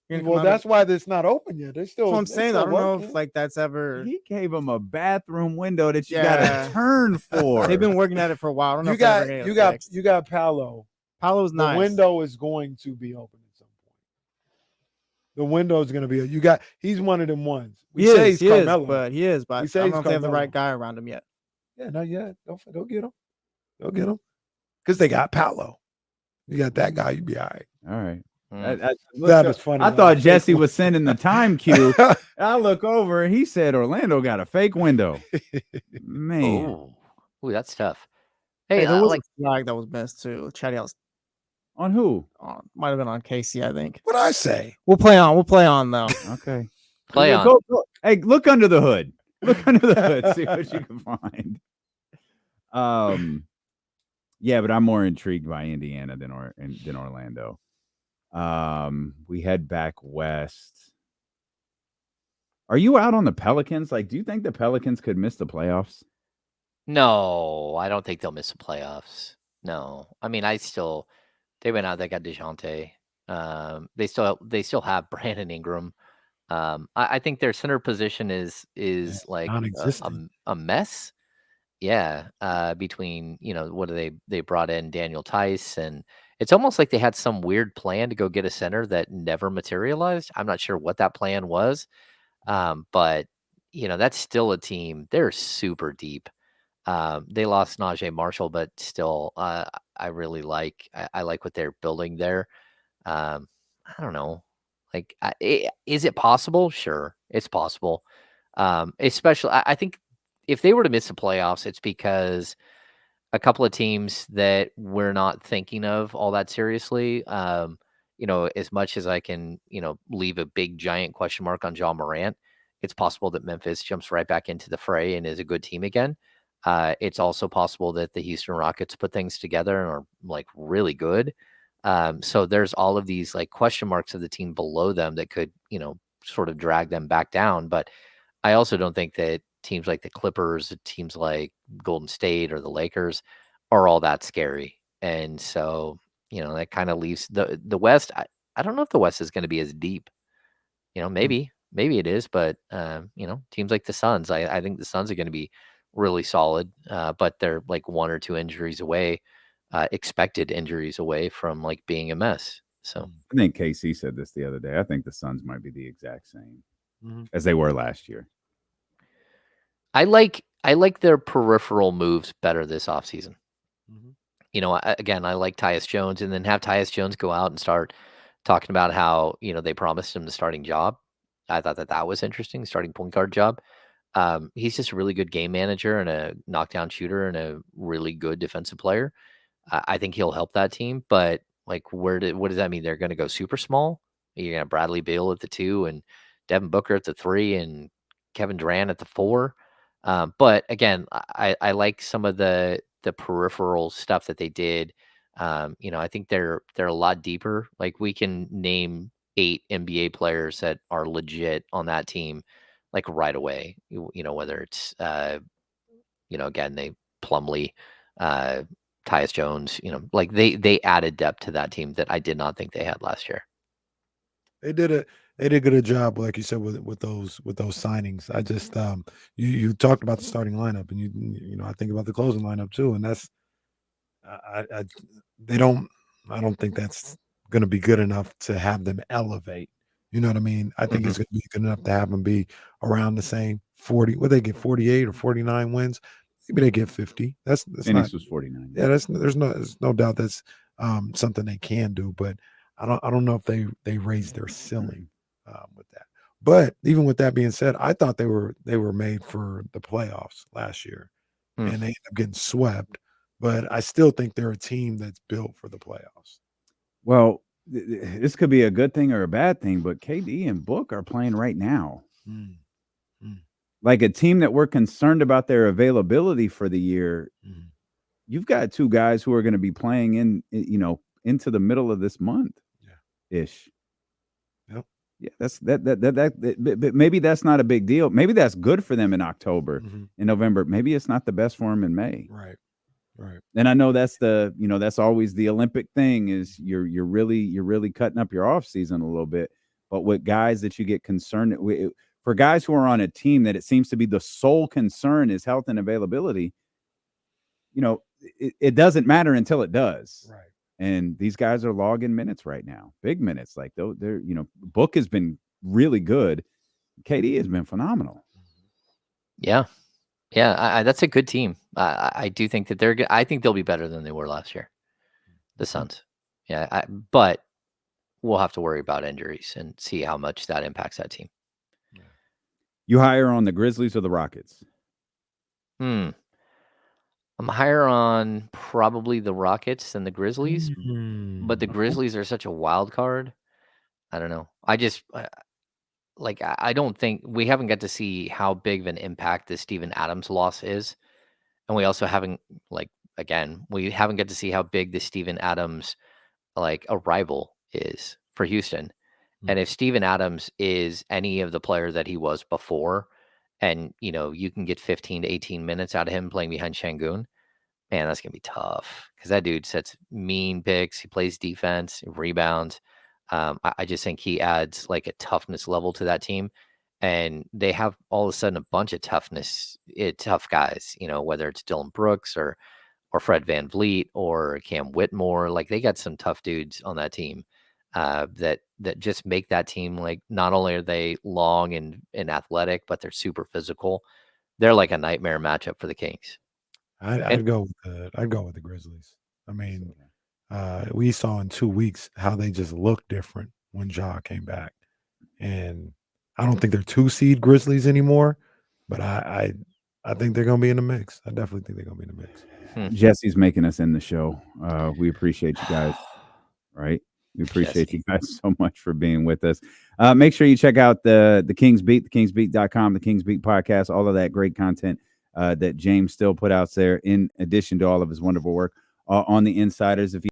[SPEAKER 4] You're gonna
[SPEAKER 3] Well,
[SPEAKER 4] come out
[SPEAKER 3] that's why it's not open yet. They're still.
[SPEAKER 4] that's what I'm
[SPEAKER 3] they're
[SPEAKER 4] saying.
[SPEAKER 3] still
[SPEAKER 4] I don't know
[SPEAKER 3] working.
[SPEAKER 4] if like that's ever.
[SPEAKER 1] He gave him a bathroom window that you
[SPEAKER 4] Yeah.
[SPEAKER 1] gotta turn for.
[SPEAKER 4] They've been working at it for a while. I don't know.
[SPEAKER 3] you
[SPEAKER 4] if they ever
[SPEAKER 3] got
[SPEAKER 4] get
[SPEAKER 3] you
[SPEAKER 4] it
[SPEAKER 3] got
[SPEAKER 4] fixed.
[SPEAKER 3] you got Paolo
[SPEAKER 4] Paolo's
[SPEAKER 3] The
[SPEAKER 4] nice.
[SPEAKER 3] window is going to be open at some point. The window is going to be. He's one of them ones. We say he's Carmelo.
[SPEAKER 4] But
[SPEAKER 3] We
[SPEAKER 4] I
[SPEAKER 3] say
[SPEAKER 4] don't
[SPEAKER 3] he's
[SPEAKER 4] know if they have the
[SPEAKER 3] Carmelo.
[SPEAKER 4] right guy around him yet.
[SPEAKER 3] Yeah, not yet. Go get him. Go get him. Because they got Paolo. You got that guy, you'd be all right.
[SPEAKER 1] All right.
[SPEAKER 3] That is funny.
[SPEAKER 1] I thought Jesse was sending the time cue. I look over and he said Orlando got a fake window. Man.
[SPEAKER 2] Ooh, that's tough. Hey,
[SPEAKER 4] Hey, there was
[SPEAKER 2] like
[SPEAKER 4] a flag that was missed too. Chatty
[SPEAKER 1] On who?
[SPEAKER 4] might have been on Casey, I think.
[SPEAKER 3] What'd I say?
[SPEAKER 4] We'll play on though.
[SPEAKER 1] Okay.
[SPEAKER 2] play on.
[SPEAKER 1] Go. Hey, look under the hood. Look under the hood. See what you can find. Yeah, but I'm more intrigued by Indiana than Orlando. We head back west. Are you out on the Pelicans? Like, do you think the Pelicans could miss the playoffs?
[SPEAKER 2] No, I don't think they'll miss the playoffs. No, I mean, they went out. They got DeJounte. They still have Brandon Ingram. I think their center position is like
[SPEAKER 3] non-existent.
[SPEAKER 2] a mess. Yeah. Between what they brought in Daniel Tice, and it's almost like they had some weird plan to go get a center that never materialized. I'm not sure what that plan was. But that's still a team. They're super deep. They lost Najee Marshall, but still, I really like what they're building there. I don't know. Like, is it possible? Sure, it's possible. Especially, I think if they were to miss the playoffs, it's because a couple of teams that we're not thinking of all that seriously. As much as I can, leave a big giant question mark on John Morant, it's possible that Memphis jumps right back into the fray and is a good team again. It's also possible that the Houston Rockets put things together and are like really good. So there's all of these like question marks of the team below them that could, sort of drag them back down. But I also don't think that teams like the Clippers, teams like Golden State or the Lakers are all that scary. And so, that kind of leaves the West. I don't know if the West is going to be as deep. Maybe it is, but teams like the Suns, I think the Suns are going to be really solid, but they're like one or two injuries away, expected injuries away from like being a mess. So
[SPEAKER 1] I think KC said this the other day. I think the Suns might be the exact same as they were last year.
[SPEAKER 2] I like their peripheral moves better this offseason. Again, I like Tyus Jones, and then have Tyus Jones go out and start talking about how, they promised him the starting job. I thought that was interesting, starting point guard job. He's just a really good game manager and a knockdown shooter and a really good defensive player. I think he'll help that team, but like, what does that mean? They're going to go super small? You're going to Bradley Beal at the 2 and Devin Booker at the 3 and Kevin Durant at the 4. But again, I like some of the peripheral stuff that they did. I think they're a lot deeper. Like, we can name 8 NBA players that are legit on that team, like right away. Whether it's again, they Plumlee, Tyus Jones. Like they added depth to that team that I did not think they had last year.
[SPEAKER 3] They did a good job, like you said, with those signings. I just you talked about the starting lineup, and I think about the closing lineup too, and that's I don't think that's going to be good enough to have them elevate. You know what I mean? I think it's going to be good enough to have them be around the same 40. What they get 48 or 49 wins? Maybe they get 50. That's
[SPEAKER 1] Phoenix was 49.
[SPEAKER 3] Yeah, there's no doubt that's something they can do, but I don't know if they raised their ceiling with that. But even with that being said, I thought they were made for the playoffs last year, and they ended up getting swept. But I still think they're a team that's built for the playoffs.
[SPEAKER 1] Well, this could be a good thing or a bad thing, but KD and Book are playing right now. Like a team that we're concerned about their availability for the year. You've got 2 guys who are going to be playing into the middle of this month, ish.
[SPEAKER 3] Yep.
[SPEAKER 1] Yeah, that maybe that's not a big deal. Maybe that's good for them in October, in November. Maybe it's not the best for them in May.
[SPEAKER 3] Right.
[SPEAKER 1] And I know that's that's always the Olympic thing is you're really cutting up your off season a little bit. But with guys that you get concerned with, for guys who are on a team that it seems to be the sole concern is health and availability, it doesn't matter until it does.
[SPEAKER 3] Right.
[SPEAKER 1] And these guys are logging minutes right now, big minutes. Like they're Book has been really good. KD has been phenomenal.
[SPEAKER 2] Yeah. That's a good team. I do think that they're good. I think they'll be better than they were last year. The Suns. Yeah, but we'll have to worry about injuries and see how much that impacts that team.
[SPEAKER 1] You higher on the Grizzlies or the Rockets?
[SPEAKER 2] I'm higher on probably the Rockets than the Grizzlies, but the Grizzlies are such a wild card. I don't know. I just I don't think we haven't got to see how big of an impact the Steven Adams loss is, and we also haven't we haven't got to see how big the Steven Adams arrival is for Houston. And if Steven Adams is any of the player that he was before, and you can get 15 to 18 minutes out of him playing behind Şengün, man, that's gonna be tough because that dude sets mean picks. He plays defense, rebounds. I just think he adds a toughness level to that team, and they have all of a sudden a bunch of tough guys. Whether it's Dylan Brooks or Fred VanVleet or Cam Whitmore, they got some tough dudes on that team that just make that team not only are they long and athletic, but they're super physical. They're like a nightmare matchup for the Kings.
[SPEAKER 3] I'd go with the Grizzlies. I mean, we saw in 2 weeks how they just look different when Ja came back, and I don't think they're 2-seed Grizzlies anymore, but I think they're gonna be in the mix. I definitely think they're gonna be in the mix.
[SPEAKER 1] Jesse's making us end the show. We appreciate you guys. Right. We appreciate you guys so much for being with us. Make sure you check out the Kings Beat, thekingsbeat.com, the Kings Beat podcast, all of that great content that James still put out there in addition to all of his wonderful work on the Insiders. If you